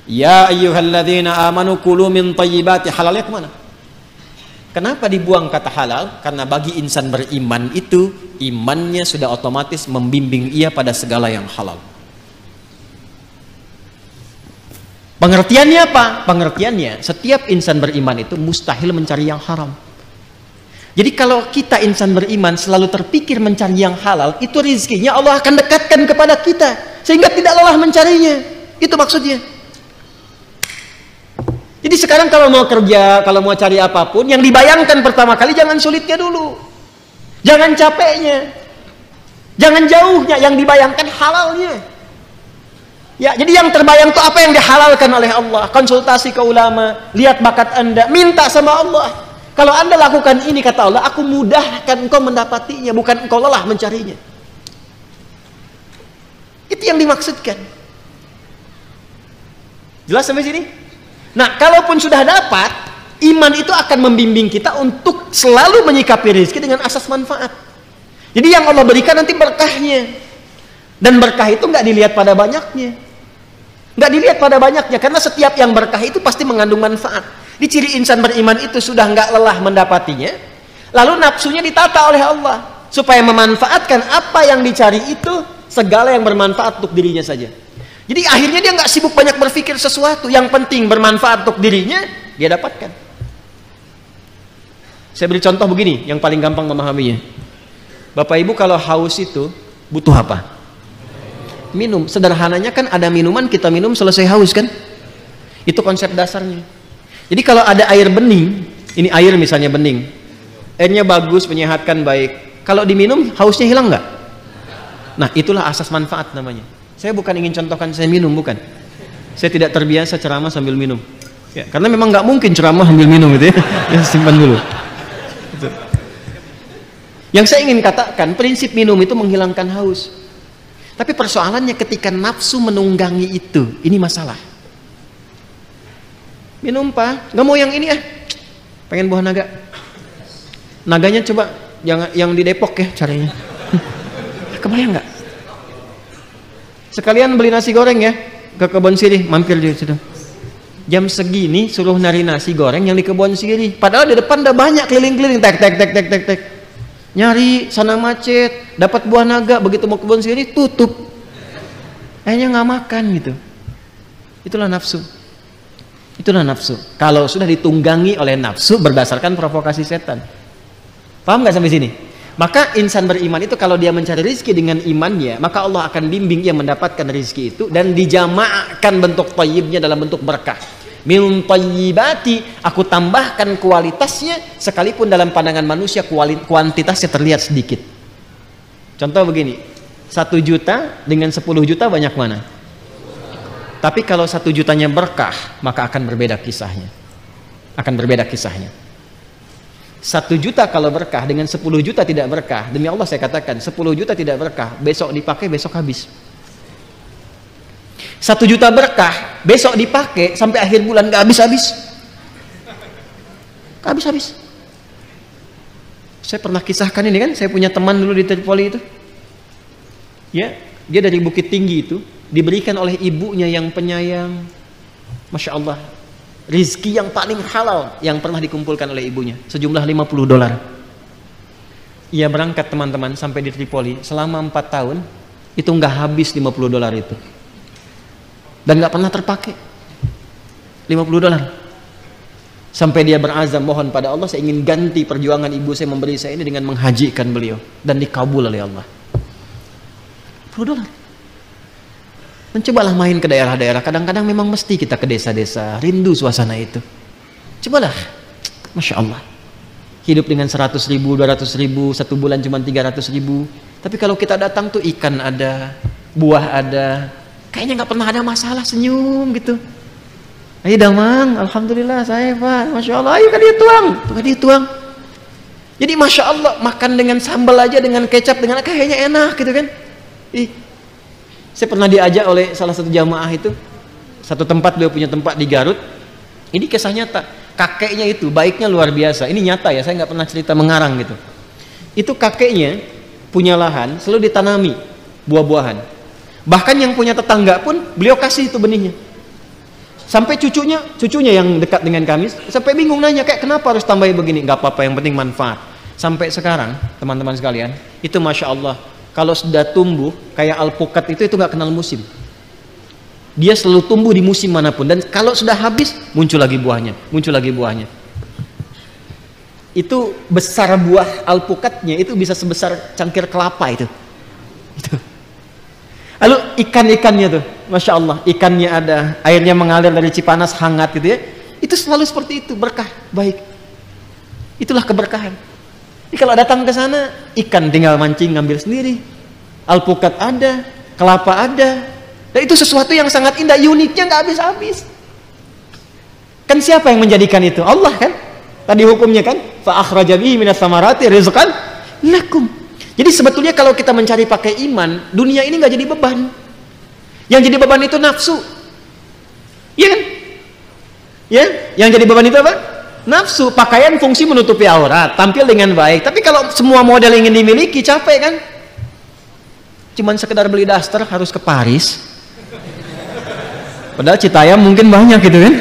Ya ayyuhalladzina amanu kulu min thayyibati, halalnya kemana? Kenapa dibuang kata halal? Karena bagi insan beriman itu, imannya sudah otomatis membimbing ia pada segala yang halal. Pengertiannya apa? Pengertiannya, setiap insan beriman itu mustahil mencari yang haram. Jadi kalau kita insan beriman selalu terpikir mencari yang halal, itu rizkinya Allah akan dekatkan kepada kita, sehingga tidak lelah mencarinya. Itu maksudnya. Jadi sekarang kalau mau kerja, kalau mau cari apapun, yang dibayangkan pertama kali jangan sulitnya dulu, jangan capeknya, jangan jauhnya, yang dibayangkan halalnya. Ya, jadi yang terbayang itu apa yang dihalalkan oleh Allah. Konsultasi ke ulama, lihat bakat Anda, minta sama Allah. Kalau Anda lakukan ini, kata Allah, aku mudahkan engkau mendapatinya, bukan engkau lelah mencarinya. Itu yang dimaksudkan. Jelas sampai sini? Nah, kalaupun sudah dapat, iman itu akan membimbing kita untuk selalu menyikapi rezeki dengan asas manfaat. Jadi yang Allah berikan nanti berkahnya. Dan berkah itu nggak dilihat pada banyaknya. Nggak dilihat pada banyaknya, karena setiap yang berkah itu pasti mengandung manfaat. Di ciri insan beriman itu sudah nggak lelah mendapatinya, lalu nafsunya ditata oleh Allah supaya memanfaatkan apa yang dicari itu, segala yang bermanfaat untuk dirinya saja. Jadi akhirnya dia nggak sibuk banyak berpikir sesuatu, yang penting bermanfaat untuk dirinya dia dapatkan. Saya beri contoh begini yang paling gampang memahaminya. Bapak Ibu kalau haus itu butuh apa? Minum. Sederhananya kan ada minuman, kita minum selesai haus kan? Itu konsep dasarnya. Jadi kalau ada air bening, ini air misalnya bening, airnya bagus, menyehatkan, baik. Kalau diminum hausnya hilang nggak? Nah, itulah asas manfaat namanya. Saya bukan ingin contohkan saya minum, bukan. Saya tidak terbiasa ceramah sambil minum. Ya, karena memang nggak mungkin ceramah sambil minum gitu ya. Ya, simpan dulu. Gitu. Yang saya ingin katakan, prinsip minum itu menghilangkan haus. Tapi persoalannya ketika nafsu menunggangi itu, ini masalah. Minum Pak, nggak mau yang ini pengen buah naga. Naganya coba yang di Depok ya caranya. Kebayang nggak? Sekalian beli nasi goreng ya ke Kebon Sirih, mampir di situ. Jam segini suruh nari nasi goreng yang di Kebon Sirih. Padahal di depan udah banyak keliling-keliling, tek. Nyari sana macet, dapat buah naga, begitu mau Kebon Sirih tutup. Akhirnya nggak makan gitu. Itulah nafsu. Itulah nafsu. Kalau sudah ditunggangi oleh nafsu berdasarkan provokasi setan. Paham nggak sampai sini? Maka insan beriman itu kalau dia mencari rizki dengan imannya, maka Allah akan bimbing dia mendapatkan rizki itu, dan dijama'kan bentuk thayyibnya dalam bentuk berkah. Min thayyibati, aku tambahkan kualitasnya, sekalipun dalam pandangan manusia kuantitasnya terlihat sedikit. Contoh begini, 1 juta dengan 10 juta banyak mana? Tapi kalau 1 jutanya berkah, maka akan berbeda kisahnya. Akan berbeda kisahnya. 1 juta kalau berkah dengan 10 juta tidak berkah, demi Allah saya katakan 10 juta tidak berkah, besok dipakai besok habis. 1 juta berkah, besok dipakai sampai akhir bulan gak habis-habis. Gak habis-habis. Saya pernah kisahkan ini kan, saya punya teman dulu di Tripoli itu. Ya, dia dari Bukit Tinggi itu diberikan oleh ibunya yang penyayang. Masya Allah. Rizki yang paling halal yang pernah dikumpulkan oleh ibunya, sejumlah $50. Ia berangkat teman-teman sampai di Tripoli, selama 4 tahun itu nggak habis $50 itu, dan nggak pernah terpakai. $50. Sampai dia berazam, mohon pada Allah, saya ingin ganti perjuangan ibu saya memberi saya ini dengan menghajikan beliau, dan dikabul oleh Allah. $50. Dan cobalah main ke daerah-daerah. Kadang-kadang memang mesti kita ke desa-desa, rindu suasana itu. Cobalah, Masya Allah, hidup dengan 100.000, 200.000, satu bulan cuma 300.000. Tapi kalau kita datang tuh ikan ada, buah ada, kayaknya nggak pernah ada masalah, senyum gitu. Ayo damang, alhamdulillah saya Pak, Masya Allah, ayo kan dia tuang. Jadi Masya Allah, makan dengan sambal aja, dengan kecap, dengan kayaknya enak gitu kan. Saya pernah diajak oleh salah satu jamaah itu, satu tempat, beliau punya tempat di Garut. Ini kisah nyata, kakeknya itu baiknya luar biasa. Ini nyata ya, saya nggak pernah cerita mengarang gitu. Itu kakeknya punya lahan, selalu ditanami buah-buahan. Bahkan yang punya tetangga pun beliau kasih itu benihnya. Sampai cucunya yang dekat dengan kami sampai bingung nanya, kayak kenapa harus tambahin begini? Nggak apa-apa, yang penting manfaat. Sampai sekarang teman-teman sekalian, itu Masya Allah, kalau sudah tumbuh kayak alpukat itu nggak kenal musim. Dia selalu tumbuh di musim manapun, dan kalau sudah habis muncul lagi buahnya. Itu besar buah alpukatnya itu bisa sebesar cangkir kelapa itu. Lalu ikan-ikannya tuh, Masya Allah, ikannya ada, airnya mengalir dari Cipanas hangat gitu ya. Itu selalu seperti itu, berkah, baik. Itulah keberkahan. Jadi kalau datang ke sana, ikan tinggal mancing ngambil sendiri, alpukat ada, kelapa ada, dan itu sesuatu yang sangat indah, uniknya nggak habis-habis. Kan siapa yang menjadikan itu? Allah kan? Tadi hukumnya kan, fa akhraja bihi minas samarati rizqan lakum. Jadi sebetulnya kalau kita mencari pakai iman, dunia ini nggak jadi beban. Yang jadi beban itu nafsu. Iya kan? Ya, yang jadi beban itu apa? Nafsu. Pakaian fungsi menutupi aurat, tampil dengan baik. Tapi kalau semua model ingin dimiliki, capek kan? Cuman sekedar beli daster harus ke Paris. Padahal Citayam mungkin banyak gitu kan?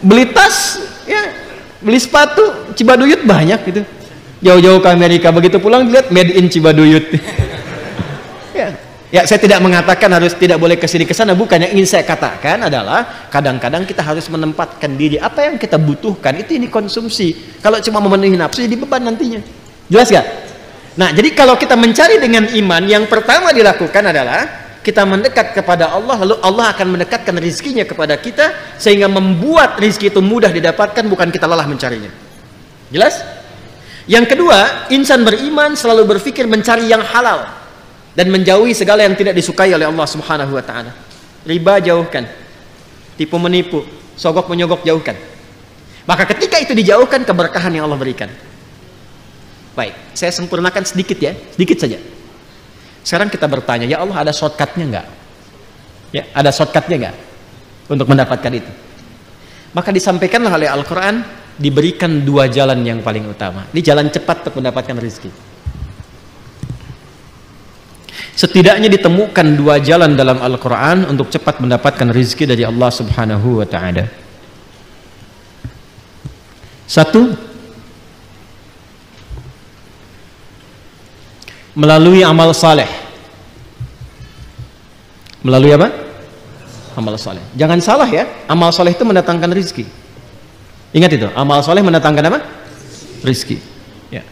Beli tas, ya, beli sepatu, Cibaduyut banyak gitu. Jauh-jauh ke Amerika, begitu pulang dilihat made in Cibaduyut. Ya, saya tidak mengatakan harus tidak boleh kesini kesana, bukan. Yang ingin saya katakan adalah kadang-kadang kita harus menempatkan diri, apa yang kita butuhkan itu ini konsumsi. Kalau cuma memenuhi nafsu jadi beban nantinya. Jelas gak? Nah, jadi kalau kita mencari dengan iman, yang pertama dilakukan adalah kita mendekat kepada Allah, lalu Allah akan mendekatkan rizkinya kepada kita, sehingga membuat rizki itu mudah didapatkan, bukan kita lelah mencarinya. Jelas? Yang kedua, insan beriman selalu berpikir mencari yang halal dan menjauhi segala yang tidak disukai oleh Allah Subhanahu wa ta'ala. Riba jauhkan, tipu menipu, sogok menyogok jauhkan. Maka ketika itu dijauhkan, keberkahan yang Allah berikan. Baik, saya sempurnakan sedikit ya, sedikit saja. Sekarang kita bertanya, ya Allah, ada shortcutnya nggak? Ya, ada shortcutnya nggak untuk mendapatkan itu? Maka disampaikanlah oleh Al-Quran, diberikan dua jalan yang paling utama. Ini jalan cepat untuk mendapatkan rezeki. Setidaknya ditemukan dua jalan dalam Al-Quran untuk cepat mendapatkan rezeki dari Allah Subhanahu wa ta'ala. Satu, melalui amal saleh. Melalui apa? Amal saleh. Jangan salah ya, amal saleh itu mendatangkan rizki. Ingat itu, amal saleh mendatangkan apa? Rizki. Ya.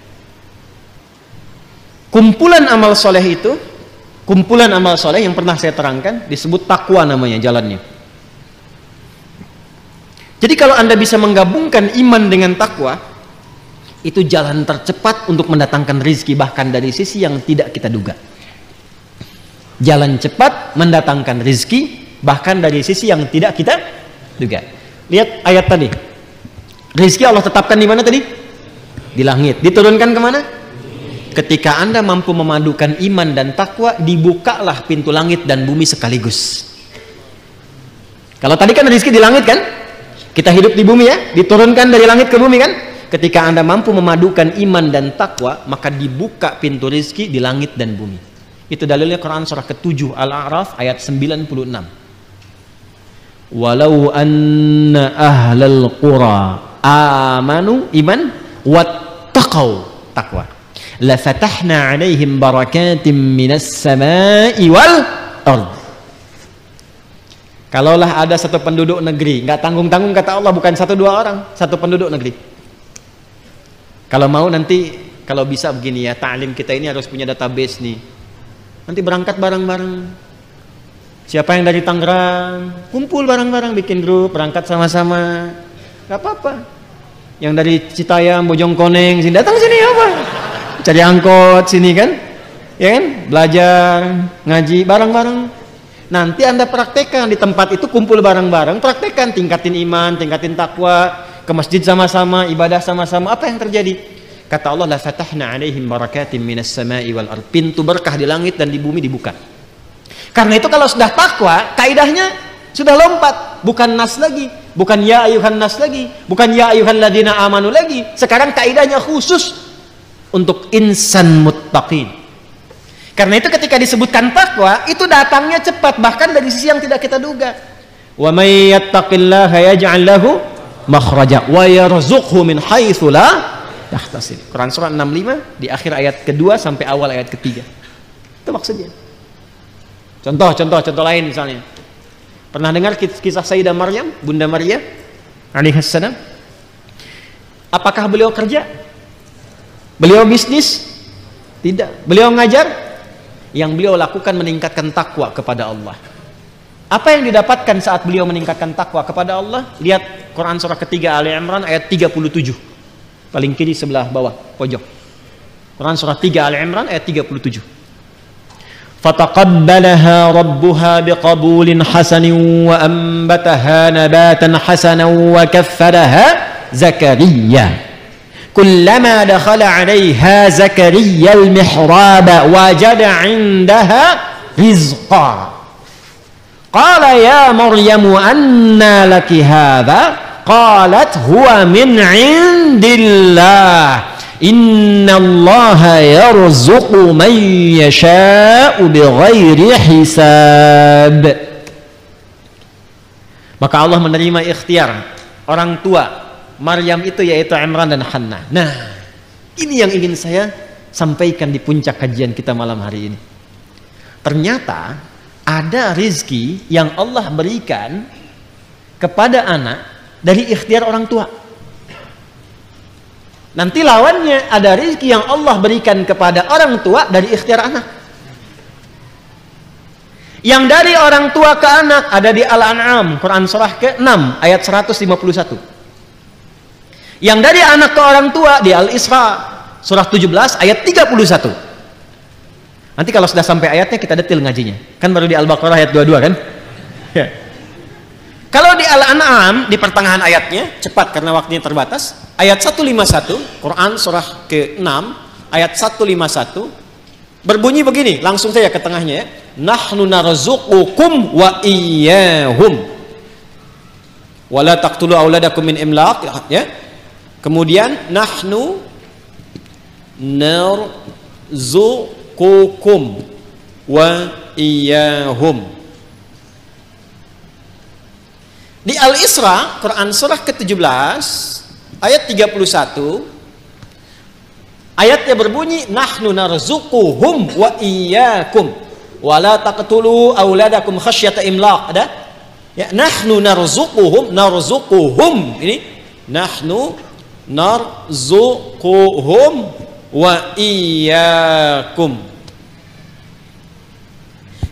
Kumpulan amal saleh itu, kumpulan amal saleh yang pernah saya terangkan disebut takwa namanya jalannya. Jadi kalau Anda bisa menggabungkan iman dengan takwa, itu jalan tercepat untuk mendatangkan rizki, bahkan dari sisi yang tidak kita duga. Jalan cepat mendatangkan rizki, bahkan dari sisi yang tidak kita duga. Lihat ayat tadi, rizki Allah tetapkan di mana tadi? Di langit. Diturunkan kemana? Ketika Anda mampu memadukan iman dan takwa, dibukalah pintu langit dan bumi sekaligus. Kalau tadi kan rizki di langit kan, kita hidup di bumi ya, diturunkan dari langit ke bumi kan. Ketika Anda mampu memadukan iman dan takwa, maka dibuka pintu rizki di langit dan bumi. Itu dalilnya Quran surah ke-7 Al-A'raf ayat 96. Walau anna ahlal qura amanu iman wattaqau, takwa. la fatahna 'alaihim barakatim minas sama'i wal ard. Kalaulah ada satu penduduk negeri, nggak tanggung-tanggung kata Allah, bukan 1-2 orang, satu penduduk negeri. Kalau mau nanti, kalau bisa begini ya, ta'lim kita ini harus punya database nih. Nanti berangkat bareng-bareng. Siapa yang dari Tangerang, kumpul bareng-bareng, bikin grup, berangkat sama-sama. Gak apa-apa. Yang dari Citayam, Bojongkoneng, sini datang sini apa? Cari angkot sini kan? Ya kan? Belajar, ngaji bareng-bareng. Nanti Anda praktekkan di tempat itu, kumpul bareng-bareng, praktekkan, tingkatin iman, tingkatin takwa, ke masjid sama-sama, ibadah sama-sama. Apa yang terjadi? Kata Allah, la fatahna 'alaihim barakatim minas sama'i wal ard. Pintu berkah di langit dan di bumi dibuka. Karena itu kalau sudah takwa, kaidahnya sudah lompat, bukan nas lagi, bukan ya ayuhan nas lagi, bukan ya ayuhan ladina amanu lagi. Sekarang kaidahnya khusus untuk insan muttaqin. Karena itu ketika disebutkan takwa, itu datangnya cepat, bahkan dari sisi yang tidak kita duga. Wa may yattaqillaha yaj'al lahu makhraja wa yarzuqhu min haitsu la yahtasib. Quran surah 65 di akhir ayat kedua sampai awal ayat ketiga. Itu maksudnya. Contoh lain misalnya. Pernah dengar kisah Sayyidah Maryam, Bunda Maria alaihissalam? Apakah beliau kerja? Beliau bisnis? Tidak. Beliau ngajar? Yang beliau lakukan meningkatkan takwa kepada Allah. Apa yang didapatkan saat beliau meningkatkan takwa kepada Allah? Lihat Quran surah ketiga Ali Imran ayat 37. Paling kiri sebelah bawah pojok. Quran surah 3 Ali Imran ayat 37. Fataqabbalaha rabbuha biqabulin hasanin wa anbataha nabatan hasanan wa kaffaraha Zakaria. Kullama dakhala 'alayha Zakaria al-mihraba wajada 'indaha rizqa. Qala ya Maryamu anna laki hadha? Qalat huwa min 'indillah. Innallaha yarzuqu man yasha'u bighairi hisab. Maka Allah menerima ikhtiar orang tua Maryam itu, yaitu Imran dan Hannah. Nah, ini yang ingin saya sampaikan di puncak kajian kita malam hari ini. Ternyata ada rizki yang Allah berikan kepada anak dari ikhtiar orang tua. Nanti lawannya ada rizki yang Allah berikan kepada orang tua dari ikhtiar anak. Yang dari orang tua ke anak ada di Al-An'am, Quran surah ke-6 ayat 151. Yang dari anak ke orang tua di Al-Isra surah 17 ayat 31. Nanti kalau sudah sampai ayatnya kita detil ngajinya. Kan baru di Al-Baqarah ayat 22 kan? Ya. Kalau di Al-An'am di pertengahan ayatnya, cepat karena waktunya terbatas, ayat 151, Quran surah ke-6 ayat 151 berbunyi begini, langsung saja ke tengahnya ya. Nahnu narzuqukum wa iyyahum wa la taqtulu auladakum min imlaq, ya. Kemudian nahnu narzuqukum wa iyyahum. Di Al-Isra, Quran surah ke-17 ayat 31, ayatnya berbunyi nahnu narzuquhum wa iyyakum wa la taqtulu auladakum khasyata imlaq. Ada? Ya, nahnu narzuquhum ini nahnu narzuquhum wa iyyakum.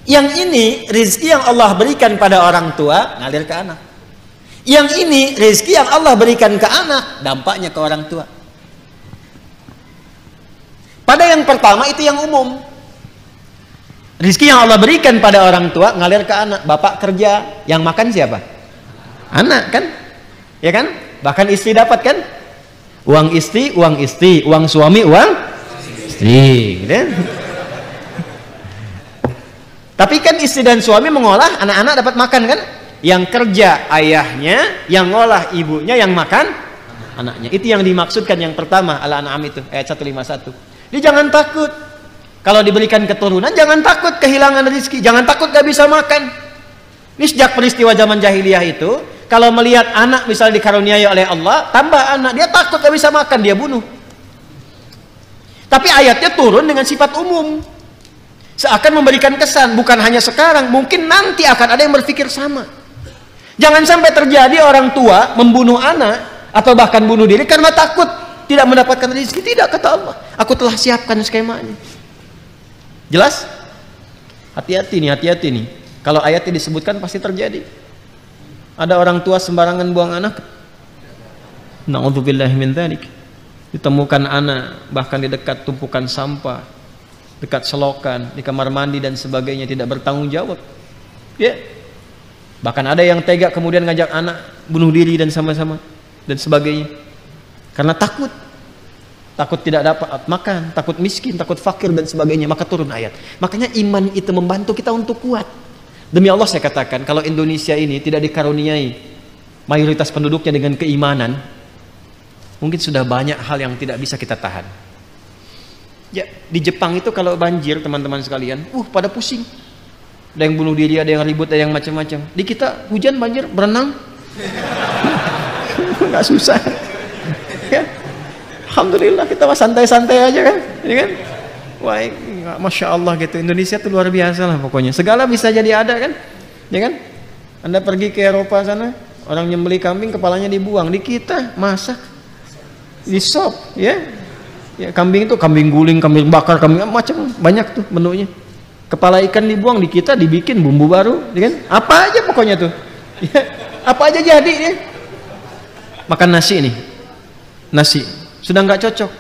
Yang ini rezeki yang Allah berikan pada orang tua ngalir ke anak. Yang ini rezeki yang Allah berikan ke anak, dampaknya ke orang tua. Pada yang pertama itu yang umum. Rezeki yang Allah berikan pada orang tua ngalir ke anak. Bapak kerja, yang makan siapa? Anak kan? Ya kan? Bahkan istri dapat kan? Uang istri, uang suami, uang istri. Gitu. Tapi kan istri dan suami mengolah, anak-anak dapat makan kan? Yang kerja ayahnya, yang ngolah ibunya, yang makan anaknya. Itu yang dimaksudkan yang pertama Al-An'am itu ayat 151. Jadi jangan takut kalau diberikan keturunan, jangan takut kehilangan rezeki, jangan takut gak bisa makan. Ini sejak peristiwa zaman jahiliyah itu, kalau melihat anak misalnya dikaruniai oleh Allah, tambah anak, dia takut gak bisa makan, dia bunuh. Tapi ayatnya turun dengan sifat umum. Seakan memberikan kesan, bukan hanya sekarang, mungkin nanti akan ada yang berpikir sama. Jangan sampai terjadi orang tua membunuh anak atau bahkan bunuh diri karena takut tidak mendapatkan rezeki. Tidak, kata Allah, aku telah siapkan skemanya. Jelas? Hati-hati nih. Kalau ayatnya disebutkan pasti terjadi. Ada orang tua sembarangan buang anak. Na'udzubillahi min dzalik. Ditemukan anak bahkan di dekat tumpukan sampah, dekat selokan, di kamar mandi dan sebagainya, tidak bertanggung jawab. Ya. Bahkan ada yang tega kemudian ngajak anak bunuh diri dan sama-sama dan sebagainya. Karena takut tidak dapat makan, takut miskin, takut fakir dan sebagainya, maka turun ayat. Makanya iman itu membantu kita untuk kuat. Demi Allah saya katakan, kalau Indonesia ini tidak dikaruniai mayoritas penduduknya dengan keimanan, mungkin sudah banyak hal yang tidak bisa kita tahan. Ya, di Jepang itu kalau banjir, teman-teman sekalian, pada pusing. Ada yang bunuh diri, ada yang ribut, ada yang macam-macam. Di kita hujan, banjir, berenang, nggak susah. Ya. Alhamdulillah kita mah santai-santai aja kan, ini kan. Wah, masya Allah gitu. Indonesia tuh luar biasa lah pokoknya. Segala bisa jadi ada kan, ya kan. Anda pergi ke Eropa sana, orang nyembeli kambing kepalanya dibuang. Di kita masak, di sop, ya. Ya, kambing itu kambing guling, kambing bakar, kambing macam banyak tuh menunya. Kepala ikan dibuang, di kita dibikin bumbu baru, ya kan? Apa aja pokoknya tuh, ya, apa aja jadi ya. Makan nasi nih, nasi sudah nggak cocok,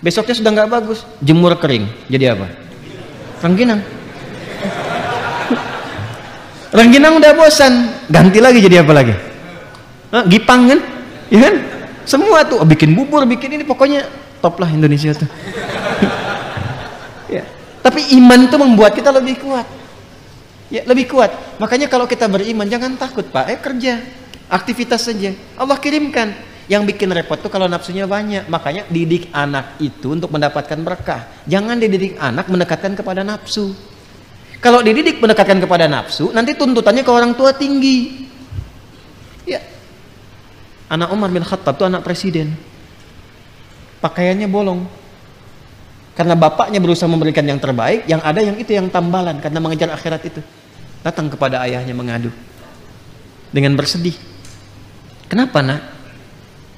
besoknya sudah nggak bagus, jemur kering, jadi apa? Rengginang. Rengginang udah bosan, ganti lagi jadi apa lagi? Gipang kan, ya kan? Semua tuh bikin bubur, bikin ini, pokoknya top lah Indonesia tuh. Ya. Tapi iman tuh membuat kita lebih kuat. Ya, lebih kuat. Makanya kalau kita beriman jangan takut, Pak. Kerja, aktivitas saja. Allah kirimkan. Yang bikin repot tuh kalau nafsunya banyak. Makanya didik anak itu untuk mendapatkan berkah. Jangan dididik anak mendekatkan kepada nafsu. Kalau dididik mendekatkan kepada nafsu, nanti tuntutannya ke orang tua tinggi. Ya. Anak Umar bin Khattab itu anak presiden. Pakaiannya bolong. Karena bapaknya berusaha memberikan yang terbaik, yang ada yang itu yang tambalan karena mengejar akhirat itu. Datang kepada ayahnya mengadu dengan bersedih. Kenapa, Nak?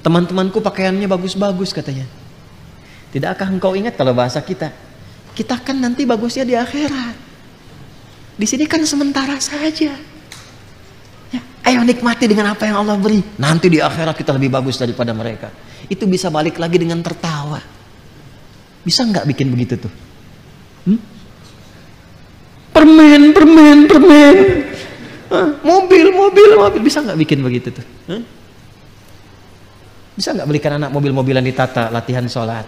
Teman-temanku pakaiannya bagus-bagus katanya. Tidakkah engkau ingat kalau bahasa kita? Kita kan nanti bagusnya di akhirat. Di sini kan sementara saja. Ya, ayo nikmati dengan apa yang Allah beri. Nanti di akhirat kita lebih bagus daripada mereka. Itu bisa balik lagi dengan tertawa. Bisa nggak bikin begitu tuh? Permen. Mobil. Bisa nggak bikin begitu tuh? Bisa nggak belikan anak mobil-mobilan ditata, latihan sholat?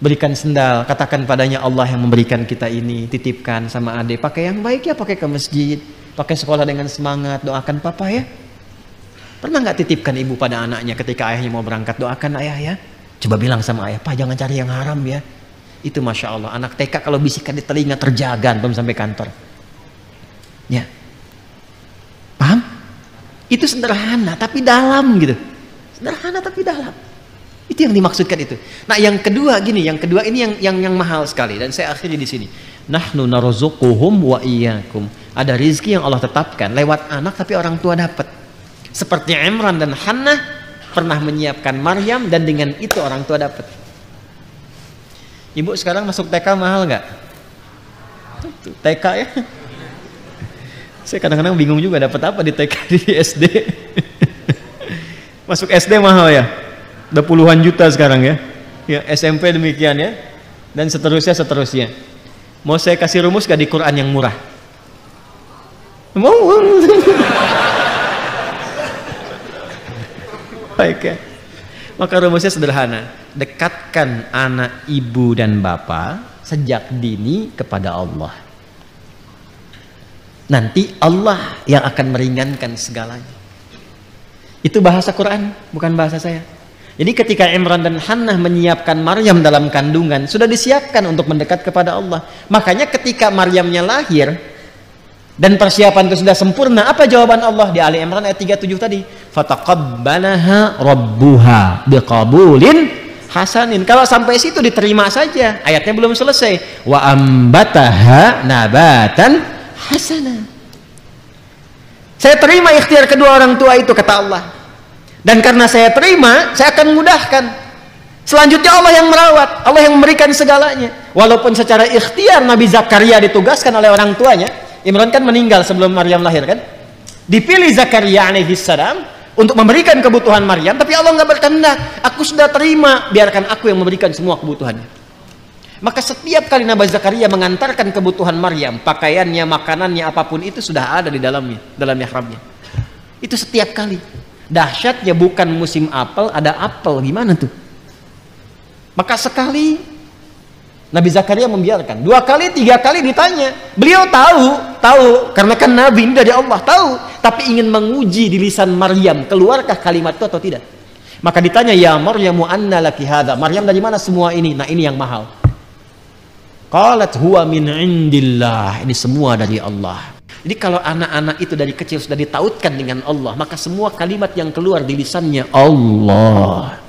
Berikan sendal, katakan padanya Allah yang memberikan kita ini, titipkan sama adik. Pakai yang baik ya, pakai ke masjid, pakai sekolah dengan semangat, doakan papa ya. Pernah nggak titipkan ibu pada anaknya ketika ayahnya mau berangkat, doakan ayah ya. Coba bilang sama ayah, Pak jangan cari yang haram ya. Itu Masya Allah, anak TK kalau bisikan di telinga terjaga belum sampai kantor. Ya, paham? Itu sederhana tapi dalam gitu. Sederhana tapi dalam. Itu yang dimaksudkan itu. Nah yang kedua gini, yang kedua ini yang mahal sekali dan saya akhiri di sini. Nahnu narzuquhum wa iyyakum. Ada rizki yang Allah tetapkan lewat anak tapi orang tua dapat. Seperti Imran dan Hannah pernah menyiapkan Maryam dan dengan itu orang tua dapat. Ibu sekarang masuk TK mahal nggak? TK ya? Saya kadang-kadang bingung juga dapat apa di TK di SD. Masuk SD mahal ya? Udah puluhan juta sekarang ya? Ya SMP demikian ya? Dan seterusnya. Mau saya kasih rumus gak di Quran yang murah? Mau? Baik ya. Maka rumusnya sederhana. Dekatkan anak ibu dan bapak sejak dini kepada Allah. Nanti Allah yang akan meringankan segalanya. Itu bahasa Quran, bukan bahasa saya. Jadi ketika Imran dan Hannah menyiapkan Maryam dalam kandungan, sudah disiapkan untuk mendekat kepada Allah. Makanya ketika Maryamnya lahir dan persiapan itu sudah sempurna, apa jawaban Allah di Ali Imran ayat 37 tadi? Fataqabbalaha rabbuha biqabulin hasanin. Kalau sampai situ diterima saja, ayatnya belum selesai. Wa ambataha nabatan hasana. Saya terima ikhtiar kedua orang tua itu, kata Allah. Dan karena saya terima, saya akan mudahkan. Selanjutnya Allah yang merawat, Allah yang memberikan segalanya. Walaupun secara ikhtiar Nabi Zakaria ditugaskan oleh orang tuanya. Imran kan meninggal sebelum Maryam lahir kan. Dipilih Zakaria alaihissalam untuk memberikan kebutuhan Maryam, tapi Allah nggak berkehendak. Aku sudah terima, biarkan aku yang memberikan semua kebutuhannya. Maka setiap kali Nabi Zakaria mengantarkan kebutuhan Maryam, pakaiannya, makanannya, apapun itu sudah ada di dalamnya, dalam mihrabnya. Itu setiap kali. Dahsyatnya bukan musim apel, ada apel, gimana tuh? Maka sekali Nabi Zakaria membiarkan, 2 kali, 3 kali ditanya. Beliau tahu, karena kan Nabi ini dari Allah, tahu, tapi ingin menguji di lisan Maryam, keluarkah kalimat itu atau tidak. Maka ditanya, ya Maryamu anna laki hadza, Maryam dari mana semua ini? Nah ini yang mahal. Qalat huwa min indillah, ini semua dari Allah. Jadi kalau anak-anak itu dari kecil sudah ditautkan dengan Allah, maka semua kalimat yang keluar di lisannya Allah.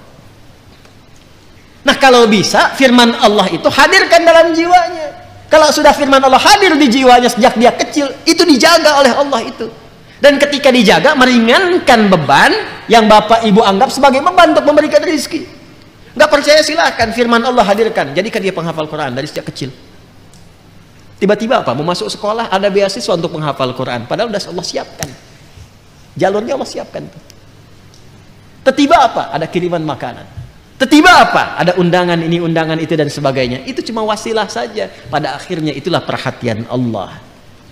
Nah kalau bisa firman Allah itu hadirkan dalam jiwanya. Kalau sudah firman Allah hadir di jiwanya sejak dia kecil, itu dijaga oleh Allah itu. Dan ketika dijaga meringankan beban yang bapak ibu anggap sebagai beban untuk memberikan rezeki. Nggak percaya silahkan, firman Allah hadirkan. Jadikan dia penghafal Quran dari sejak kecil. Tiba-tiba apa? Mau masuk sekolah ada beasiswa untuk menghafal Quran. Padahal sudah Allah siapkan. Jalurnya Allah siapkan. Tiba-tiba apa? Ada kiriman makanan. Tiba-tiba apa? Ada undangan ini, undangan itu dan sebagainya. Itu cuma wasilah saja. Pada akhirnya itulah perhatian Allah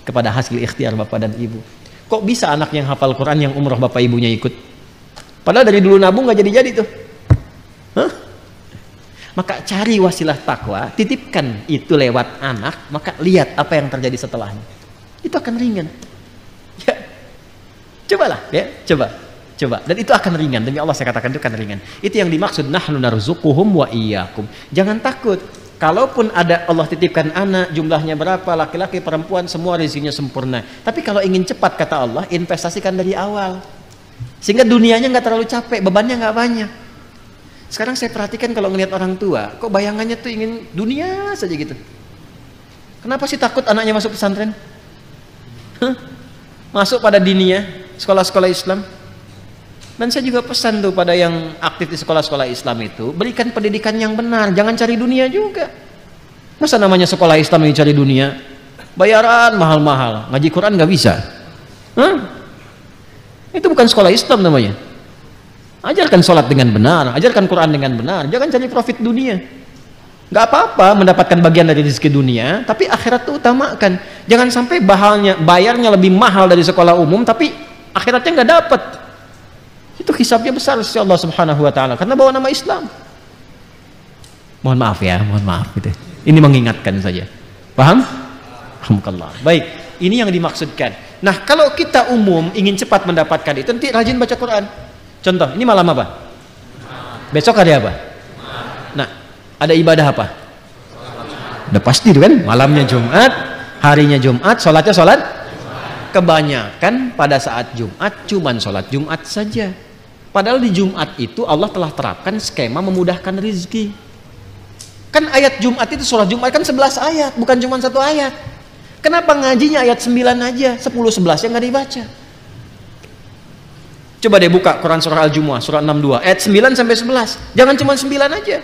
kepada hasil ikhtiar bapak dan ibu. Kok bisa anak yang hafal Quran yang umroh bapak ibunya ikut? Padahal dari dulu nabung nggak jadi-jadi tuh. Hah? Maka cari wasilah takwa, titipkan itu lewat anak, maka lihat apa yang terjadi setelahnya. Itu akan ringan. Ya. Cobalah, ya, coba. Dan itu akan ringan, demi Allah saya katakan itu akan ringan. Itu yang dimaksud nahnu narzuquhum wa iyyakum. Jangan takut. Kalaupun ada Allah titipkan anak, jumlahnya berapa, laki-laki, perempuan, semua rezekinya sempurna. Tapi kalau ingin cepat kata Allah, investasikan dari awal. Sehingga dunianya nggak terlalu capek, bebannya nggak banyak. Sekarang saya perhatikan kalau ngelihat orang tua, kok bayangannya tuh ingin dunia saja gitu. Kenapa sih takut anaknya masuk pesantren? Masuk pada diniyah, sekolah-sekolah Islam. Dan saya juga pesan tuh pada yang aktif di sekolah-sekolah Islam itu, berikan pendidikan yang benar, jangan cari dunia juga. Masa namanya sekolah Islam yang cari dunia? Bayaran mahal-mahal, ngaji Quran nggak bisa. Itu bukan sekolah Islam namanya. Ajarkan sholat dengan benar, ajarkan Quran dengan benar, jangan cari profit dunia. Nggak apa-apa mendapatkan bagian dari rezeki dunia, tapi akhirat itu utamakan. Jangan sampai bayarnya lebih mahal dari sekolah umum, tapi akhiratnya nggak dapat. Itu hisabnya besar sisi Allah Subhanahu wa taala karena bawa nama Islam. Mohon maaf ya, mohon maaf gitu. Ini mengingatkan saja. Paham? Alhamdulillah. Baik, ini yang dimaksudkan. Nah, kalau kita umum ingin cepat mendapatkan itu, nanti rajin baca Quran. Contoh, ini malam apa? Besok hari apa? Nah, ada ibadah apa? Udah pasti itu kan? Malamnya Jumat, harinya Jumat, sholatnya sholat. Kebanyakan pada saat Jumat cuman sholat Jumat saja. Padahal di Jumat itu Allah telah terapkan skema memudahkan rezeki. Kan ayat Jumat itu surah Jumat kan 11 ayat, bukan cuma 1 ayat. Kenapa ngajinya ayat 9 aja, 10-11 yang nggak dibaca? Coba deh buka Quran surah Al-Jumu'ah, surah 62, ayat 9 sampai 11. Jangan cuma 9 aja.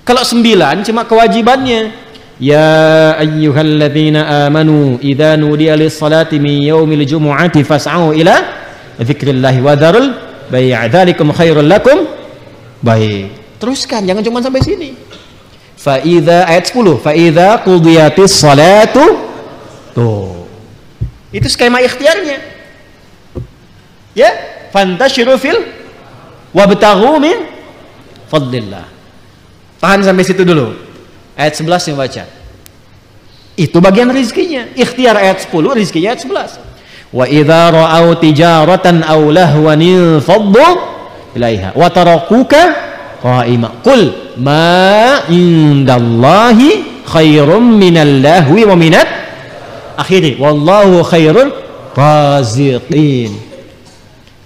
Kalau 9 cuma kewajibannya. Ya ayyuhalladzina amanu idza nudiya lis-salati min yaumil jumu'ati fas'au ila dzikrillahi wa dzarul bai' dzalikum khairul lakum. Baik. Teruskan, jangan cuma sampai sini. Fa idza ayat 10, fa idza qudiyatis salatu. Tuh. Itu skema ikhtiarnya. Ya, fantashiru fil wabtaghu min fadlillah. Tahan sampai situ dulu. Ayat 11 yang baca. Itu bagian rizkinya. Ikhtiar ayat 10, rizkinya ayat 11. Wa idza ra'au tijaratan aw lahwan faddu ilaiha wa tarakuka qa'ima. Qul ma indallahi khairum minal lahwi wa minat akhiri wallahu khairul raziqin.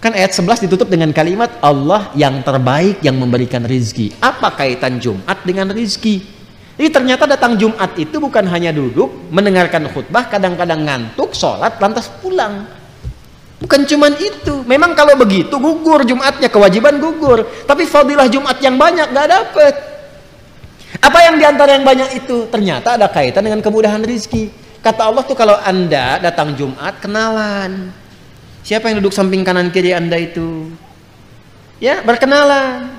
Kan ayat 11 ditutup dengan kalimat Allah yang terbaik yang memberikan rizki. Apa kaitan Jumat dengan rizki? Jadi ternyata datang Jumat itu bukan hanya duduk, mendengarkan khutbah, kadang-kadang ngantuk, sholat, lantas pulang. Bukan cuman itu. Memang kalau begitu gugur Jumatnya, kewajiban gugur. Tapi fadilah Jumat yang banyak gak dapet. Apa yang diantara yang banyak itu? Ternyata ada kaitan dengan kemudahan rizki. Kata Allah tuh kalau Anda datang Jumat, kenalan. Siapa yang duduk samping kanan kiri Anda itu? Ya, berkenalan.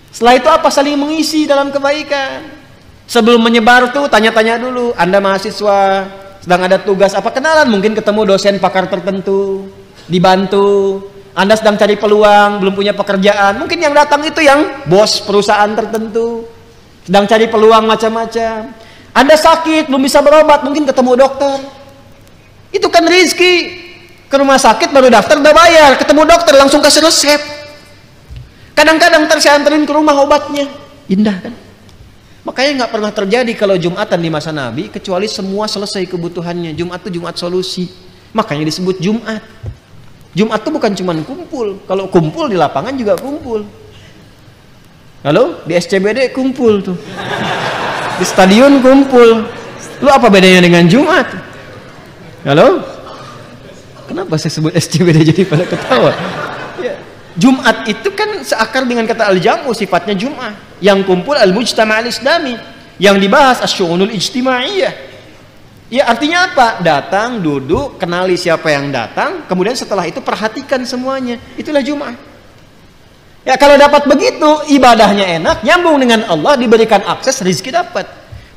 Setelah itu apa? Saling mengisi dalam kebaikan. Sebelum menyebar tuh tanya-tanya dulu. Anda mahasiswa, sedang ada tugas apa? Kenalan, mungkin ketemu dosen pakar tertentu, dibantu. Anda sedang cari peluang, belum punya pekerjaan. Mungkin yang datang itu yang bos perusahaan tertentu, sedang cari peluang macam-macam. Anda sakit, belum bisa berobat, mungkin ketemu dokter. Itu kan rizki. Ke rumah sakit baru daftar udah bayar, ketemu dokter langsung kasih resep. Kadang-kadang saya anterin ke rumah obatnya. Indah kan? Makanya nggak pernah terjadi kalau Jumatan di masa Nabi kecuali semua selesai kebutuhannya. Jumat itu Jumat solusi. Makanya disebut Jumat. Jumat itu bukan cuma kumpul. Kalau kumpul di lapangan juga kumpul. Halo? Di SCBD kumpul tuh. Di stadion kumpul. Lu apa bedanya dengan Jumat? Halo? Kenapa saya sebut SCBD jadi pada ketawa? Ya. Jumat itu kan seakar dengan kata al-jam'u, sifatnya Jum'ah. Yang kumpul al-mujtama' al-islami. Yang dibahas as-syu'unul ijtimaiyah. Ya artinya apa? Datang, duduk, kenali siapa yang datang, kemudian setelah itu perhatikan semuanya. Itulah Jum'ah. Ya kalau dapat begitu, ibadahnya enak, nyambung dengan Allah, diberikan akses, rizki dapat.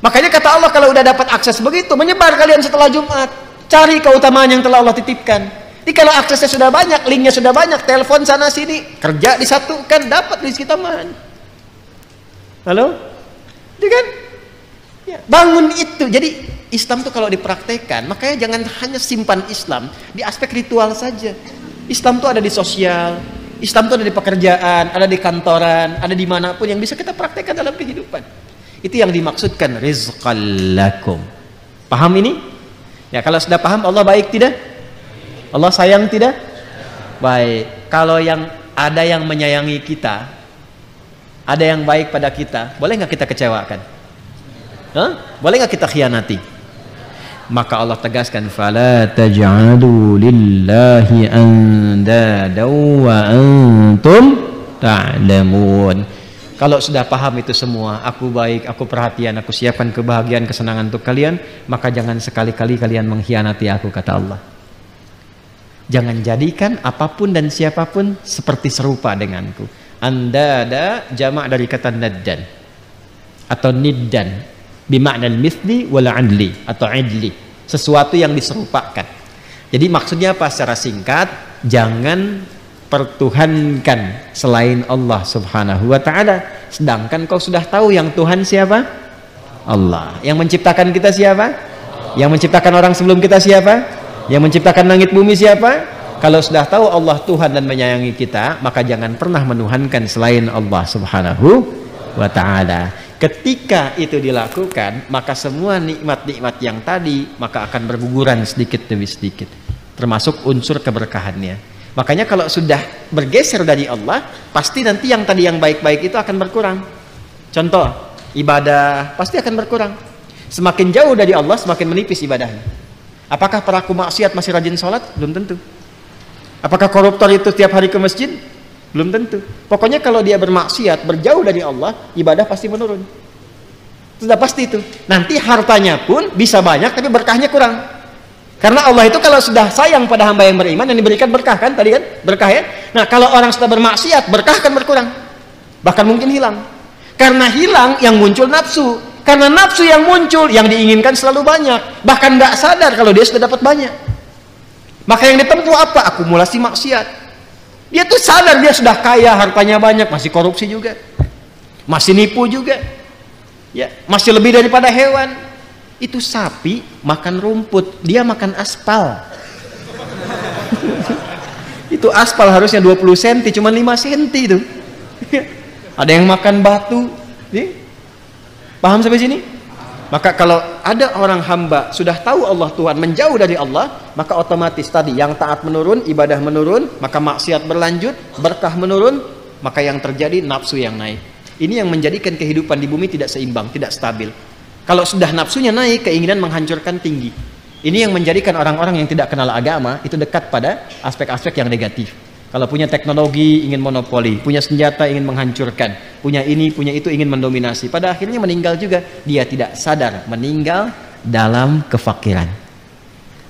Makanya kata Allah kalau udah dapat akses begitu, menyebar kalian setelah Jumat. Cari keutamaan yang telah Allah titipkan. Jadi kalau aksesnya sudah banyak, linknya sudah banyak, telepon sana sini, kerja disatukan, dapat rezeki tambahan. Halo? Itu kan? Ya, bangun itu. Jadi Islam tuh kalau dipraktekkan, makanya jangan hanya simpan Islam di aspek ritual saja. Islam tuh ada di sosial, Islam tuh ada di pekerjaan, ada di kantoran, ada dimanapun yang bisa kita praktekkan dalam kehidupan. Itu yang dimaksudkan rizqal lakum. Paham ini? Ya kalau sudah paham Allah baik tidak? Allah sayang tidak? Baik. Kalau yang ada yang menyayangi kita, ada yang baik pada kita, boleh nggak kita kecewakan? Hah? Boleh nggak kita khianati? Maka Allah tegaskan, fala taj'alu lillahi andada wa antum ta'lamun. Kalau sudah paham itu semua, aku baik, aku perhatian, aku siapkan kebahagiaan, kesenangan untuk kalian, maka jangan sekali-kali kalian mengkhianati aku, kata Allah. Jangan jadikan apapun dan siapapun seperti serupa denganku. Andada jamak dari kata naddan atau niddan, bima'nal mithli wal adli atau adli, sesuatu yang diserupakan. Jadi maksudnya apa? Secara singkat, jangan pertuhankan selain Allah subhanahu wa ta'ala. Sedangkan kau sudah tahu yang Tuhan siapa? Allah. Yang menciptakan kita siapa? Yang menciptakan orang sebelum kita siapa? Yang menciptakan langit bumi siapa? Kalau sudah tahu Allah Tuhan dan menyayangi kita, maka jangan pernah menuhankan selain Allah subhanahu wa ta'ala. Ketika itu dilakukan, maka semua nikmat-nikmat yang tadi maka akan berguguran sedikit demi sedikit, termasuk unsur keberkahannya. Makanya kalau sudah bergeser dari Allah, pasti nanti yang tadi yang baik-baik itu akan berkurang. Contoh, ibadah pasti akan berkurang. Semakin jauh dari Allah, semakin menipis ibadahnya. Apakah pelaku maksiat masih rajin sholat? Belum tentu. Apakah koruptor itu tiap hari ke masjid? Belum tentu. Pokoknya kalau dia bermaksiat, berjauh dari Allah, ibadah pasti menurun. Sudah pasti itu. Nanti hartanya pun bisa banyak, tapi berkahnya kurang. Karena Allah itu kalau sudah sayang pada hamba yang beriman, yang diberikan berkah kan, tadi kan berkah ya. Nah kalau orang sudah bermaksiat, berkah akan berkurang, bahkan mungkin hilang. Karena hilang yang muncul nafsu. Karena nafsu yang muncul, yang diinginkan selalu banyak, bahkan nggak sadar kalau dia sudah dapat banyak. Maka yang ditempuh apa? Akumulasi maksiat. Dia tuh sadar dia sudah kaya, hartanya banyak, masih korupsi juga, masih nipu juga, ya masih lebih daripada hewan. Itu sapi makan rumput, dia makan aspal. Itu aspal harusnya 20 cm, cuma 5 cm itu. Ada yang makan batu. Paham sampai sini? Maka kalau ada orang hamba sudah tahu Allah Tuhan, menjauh dari Allah, maka otomatis tadi yang taat menurun, ibadah menurun, maka maksiat berlanjut, berkah menurun, maka yang terjadi nafsu yang naik. Ini yang menjadikan kehidupan di bumi tidak seimbang, tidak stabil. Kalau sudah nafsunya naik, keinginan menghancurkan tinggi. Ini yang menjadikan orang-orang yang tidak kenal agama itu dekat pada aspek-aspek yang negatif. Kalau punya teknologi ingin monopoli, punya senjata ingin menghancurkan, punya ini, punya itu ingin mendominasi. Pada akhirnya meninggal juga. Dia tidak sadar meninggal dalam kefakiran.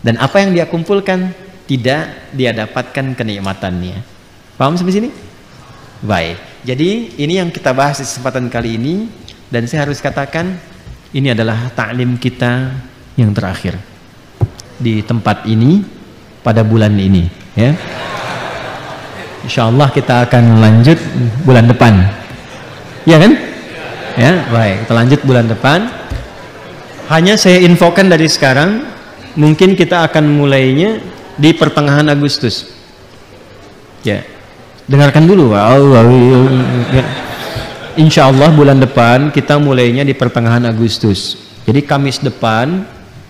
Dan apa yang dia kumpulkan tidak dia dapatkan kenikmatannya. Paham sampai sini? Baik. Jadi ini yang kita bahas di kesempatan kali ini, dan saya harus katakan ini adalah ta'lim kita yang terakhir di tempat ini pada bulan ini, ya. Insyaallah kita akan lanjut bulan depan. Ya kan? Ya, baik. Kita lanjut bulan depan. Hanya saya infokan dari sekarang, mungkin kita akan mulainya di pertengahan Agustus. Ya. Dengarkan dulu. Insyaallah bulan depan kita mulainya di pertengahan Agustus. Jadi Kamis depan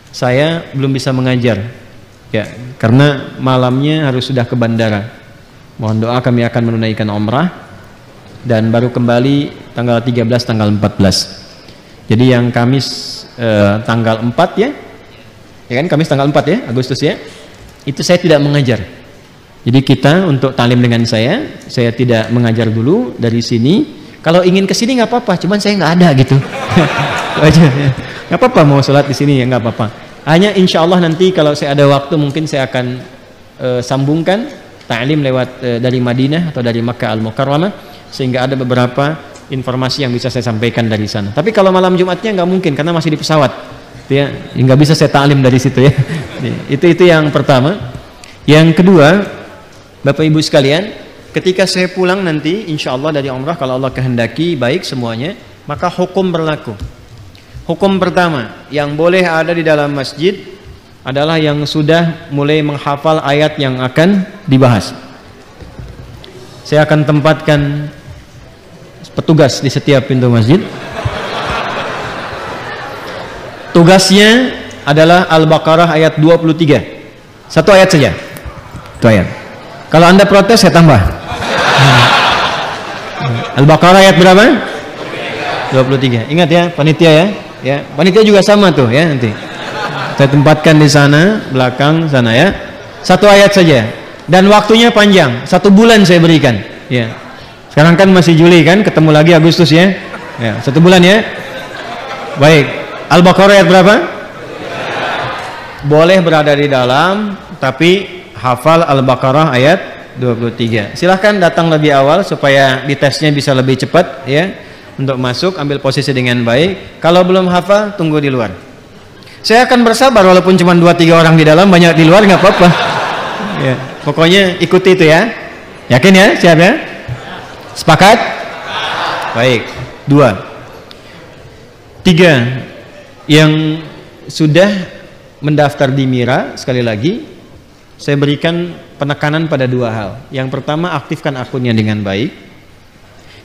saya belum bisa mengajar. Ya, karena malamnya harus sudah ke bandara. Mohon doa, kami akan menunaikan umrah dan baru kembali tanggal 13, tanggal 14. Jadi yang Kamis tanggal 4 ya kan, Kamis tanggal 4 ya, Agustus ya, itu saya tidak mengajar. Jadi kita untuk talim dengan saya tidak mengajar dulu dari sini. Kalau ingin ke sini nggak apa-apa, cuman saya nggak ada gitu. Nggak apa-apa mau sholat di sini ya, nggak apa-apa. Hanya insya Allah nanti kalau saya ada waktu mungkin saya akan sambungkan ta'lim lewat dari Madinah atau dari Makkah Al-Mukarramah, sehingga ada beberapa informasi yang bisa saya sampaikan dari sana. Tapi kalau malam Jumatnya nggak mungkin karena masih di pesawat, ya nggak bisa saya ta'lim dari situ ya. Itu yang pertama. Yang kedua, Bapak Ibu sekalian, ketika saya pulang nanti insya Allah dari umrah, kalau Allah kehendaki baik semuanya, maka hukum berlaku. Hukum pertama yang boleh ada di dalam masjid adalah yang sudah mulai menghafal ayat yang akan dibahas. Saya akan tempatkan petugas di setiap pintu masjid. Tugasnya adalah Al-Baqarah ayat 23. Satu ayat saja. Satu ayat. Kalau Anda protes saya tambah. Al-Baqarah ayat berapa? 23. Ingat ya, panitia ya. Ya, panitia juga sama tuh ya nanti. Saya tempatkan di sana, belakang sana ya. Satu ayat saja. Dan waktunya panjang. 1 bulan saya berikan. Ya. Sekarang kan masih Juli kan, ketemu lagi Agustus ya. Ya, 1 bulan ya. Baik. Al-Baqarah ayat berapa? Boleh berada di dalam, tapi hafal Al-Baqarah ayat 23. Silahkan datang lebih awal supaya ditesnya bisa lebih cepat ya. Untuk masuk, ambil posisi dengan baik. Kalau belum hafal, tunggu di luar. Saya akan bersabar walaupun cuma 2-3 orang di dalam, banyak di luar nggak apa-apa. Ya, pokoknya ikuti itu ya. Yakin ya? Siap ya? Sepakat? Baik. 2. 3. Yang sudah mendaftar di Mira, sekali lagi saya berikan penekanan pada 2 hal. Yang pertama, aktifkan akunnya dengan baik.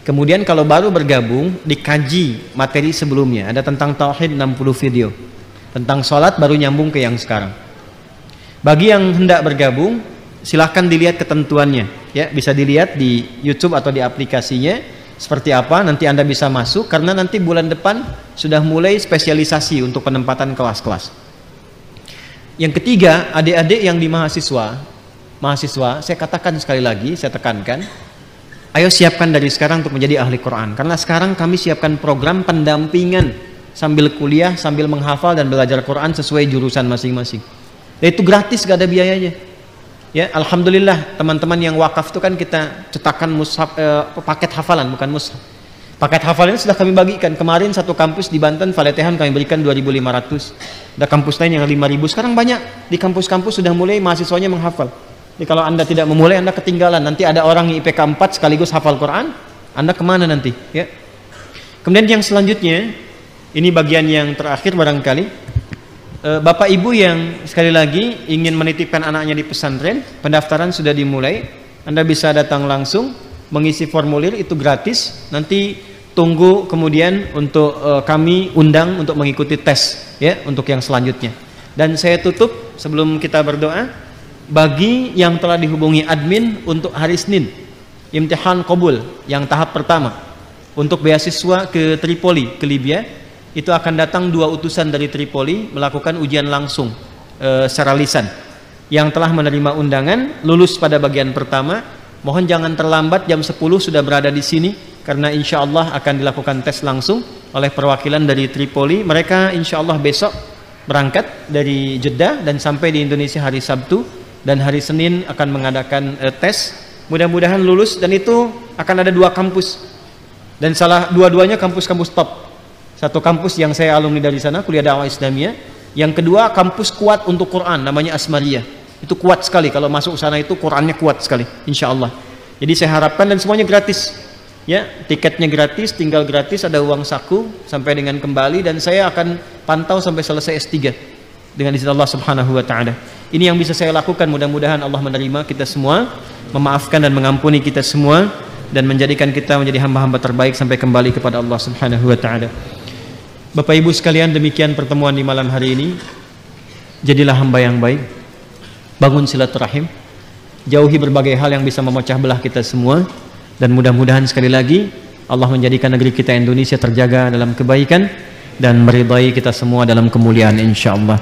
Kemudian kalau baru bergabung, dikaji materi sebelumnya. Ada tentang tauhid 60 video. Tentang sholat baru nyambung ke yang sekarang. Bagi yang hendak bergabung, silahkan dilihat ketentuannya. Ya, bisa dilihat di YouTube atau di aplikasinya seperti apa. Nanti Anda bisa masuk karena nanti bulan depan sudah mulai spesialisasi untuk penempatan kelas-kelas. Yang ketiga, adik-adik yang di mahasiswa, saya katakan sekali lagi, saya tekankan, ayo siapkan dari sekarang untuk menjadi ahli Quran. Karena sekarang kami siapkan program pendampingan sambil kuliah, sambil menghafal dan belajar Quran sesuai jurusan masing-masing. Itu gratis, gak ada biayanya. Ya, alhamdulillah teman-teman yang wakaf itu kan kita cetakan mushaf, paket hafalan, bukan mushaf. Paket hafalan sudah kami bagikan. Kemarin satu kampus di Banten, Faletehan, kami berikan 2.500. Ada kampus lain yang 5.000. Sekarang banyak di kampus-kampus sudah mulai mahasiswanya menghafal. Jadi kalau Anda tidak memulai, Anda ketinggalan. Nanti ada orang yang IPK 4 sekaligus hafal Quran, Anda kemana nanti? Ya. Kemudian yang selanjutnya, ini bagian yang terakhir barangkali, Bapak Ibu yang sekali lagi ingin menitipkan anaknya di pesantren, pendaftaran sudah dimulai. Anda bisa datang langsung, mengisi formulir, itu gratis. Nanti tunggu kemudian untuk kami undang untuk mengikuti tes ya untuk yang selanjutnya. Dan saya tutup sebelum kita berdoa, bagi yang telah dihubungi admin untuk hari Senin imtihan qabul yang tahap pertama untuk beasiswa ke Tripoli, ke Libya, itu akan datang 2 utusan dari Tripoli melakukan ujian langsung secara lisan. Yang telah menerima undangan lulus pada bagian pertama, mohon jangan terlambat, jam 10 sudah berada di sini karena insya Allah akan dilakukan tes langsung oleh perwakilan dari Tripoli. Mereka insya Allah besok berangkat dari Jeddah dan sampai di Indonesia hari Sabtu, dan hari Senin akan mengadakan tes. Mudah-mudahan lulus, dan itu akan ada 2 kampus, dan dua-duanya kampus-kampus top. Satu kampus yang saya alumni dari sana, kuliah dakwah Islamiyah. Yang kedua kampus kuat untuk Quran, namanya Asmariyah. Itu kuat sekali, kalau masuk sana itu Qurannya kuat sekali insya Allah. Jadi saya harapkan, dan semuanya gratis ya, tiketnya gratis, tinggal gratis, ada uang saku sampai dengan kembali, dan saya akan pantau sampai selesai S3 dengan izin Allah subhanahu wa ta'ala. Ini yang bisa saya lakukan. Mudah-mudahan Allah menerima kita semua, memaafkan dan mengampuni kita semua, dan menjadikan kita menjadi hamba-hamba terbaik sampai kembali kepada Allah subhanahu wa ta'ala. Bapak Ibu sekalian, demikian pertemuan di malam hari ini. Jadilah hamba yang baik, bangun silaturahim, jauhi berbagai hal yang bisa memecah belah kita semua, dan mudah-mudahan sekali lagi Allah menjadikan negeri kita Indonesia terjaga dalam kebaikan dan meridai kita semua dalam kemuliaan insyaallah.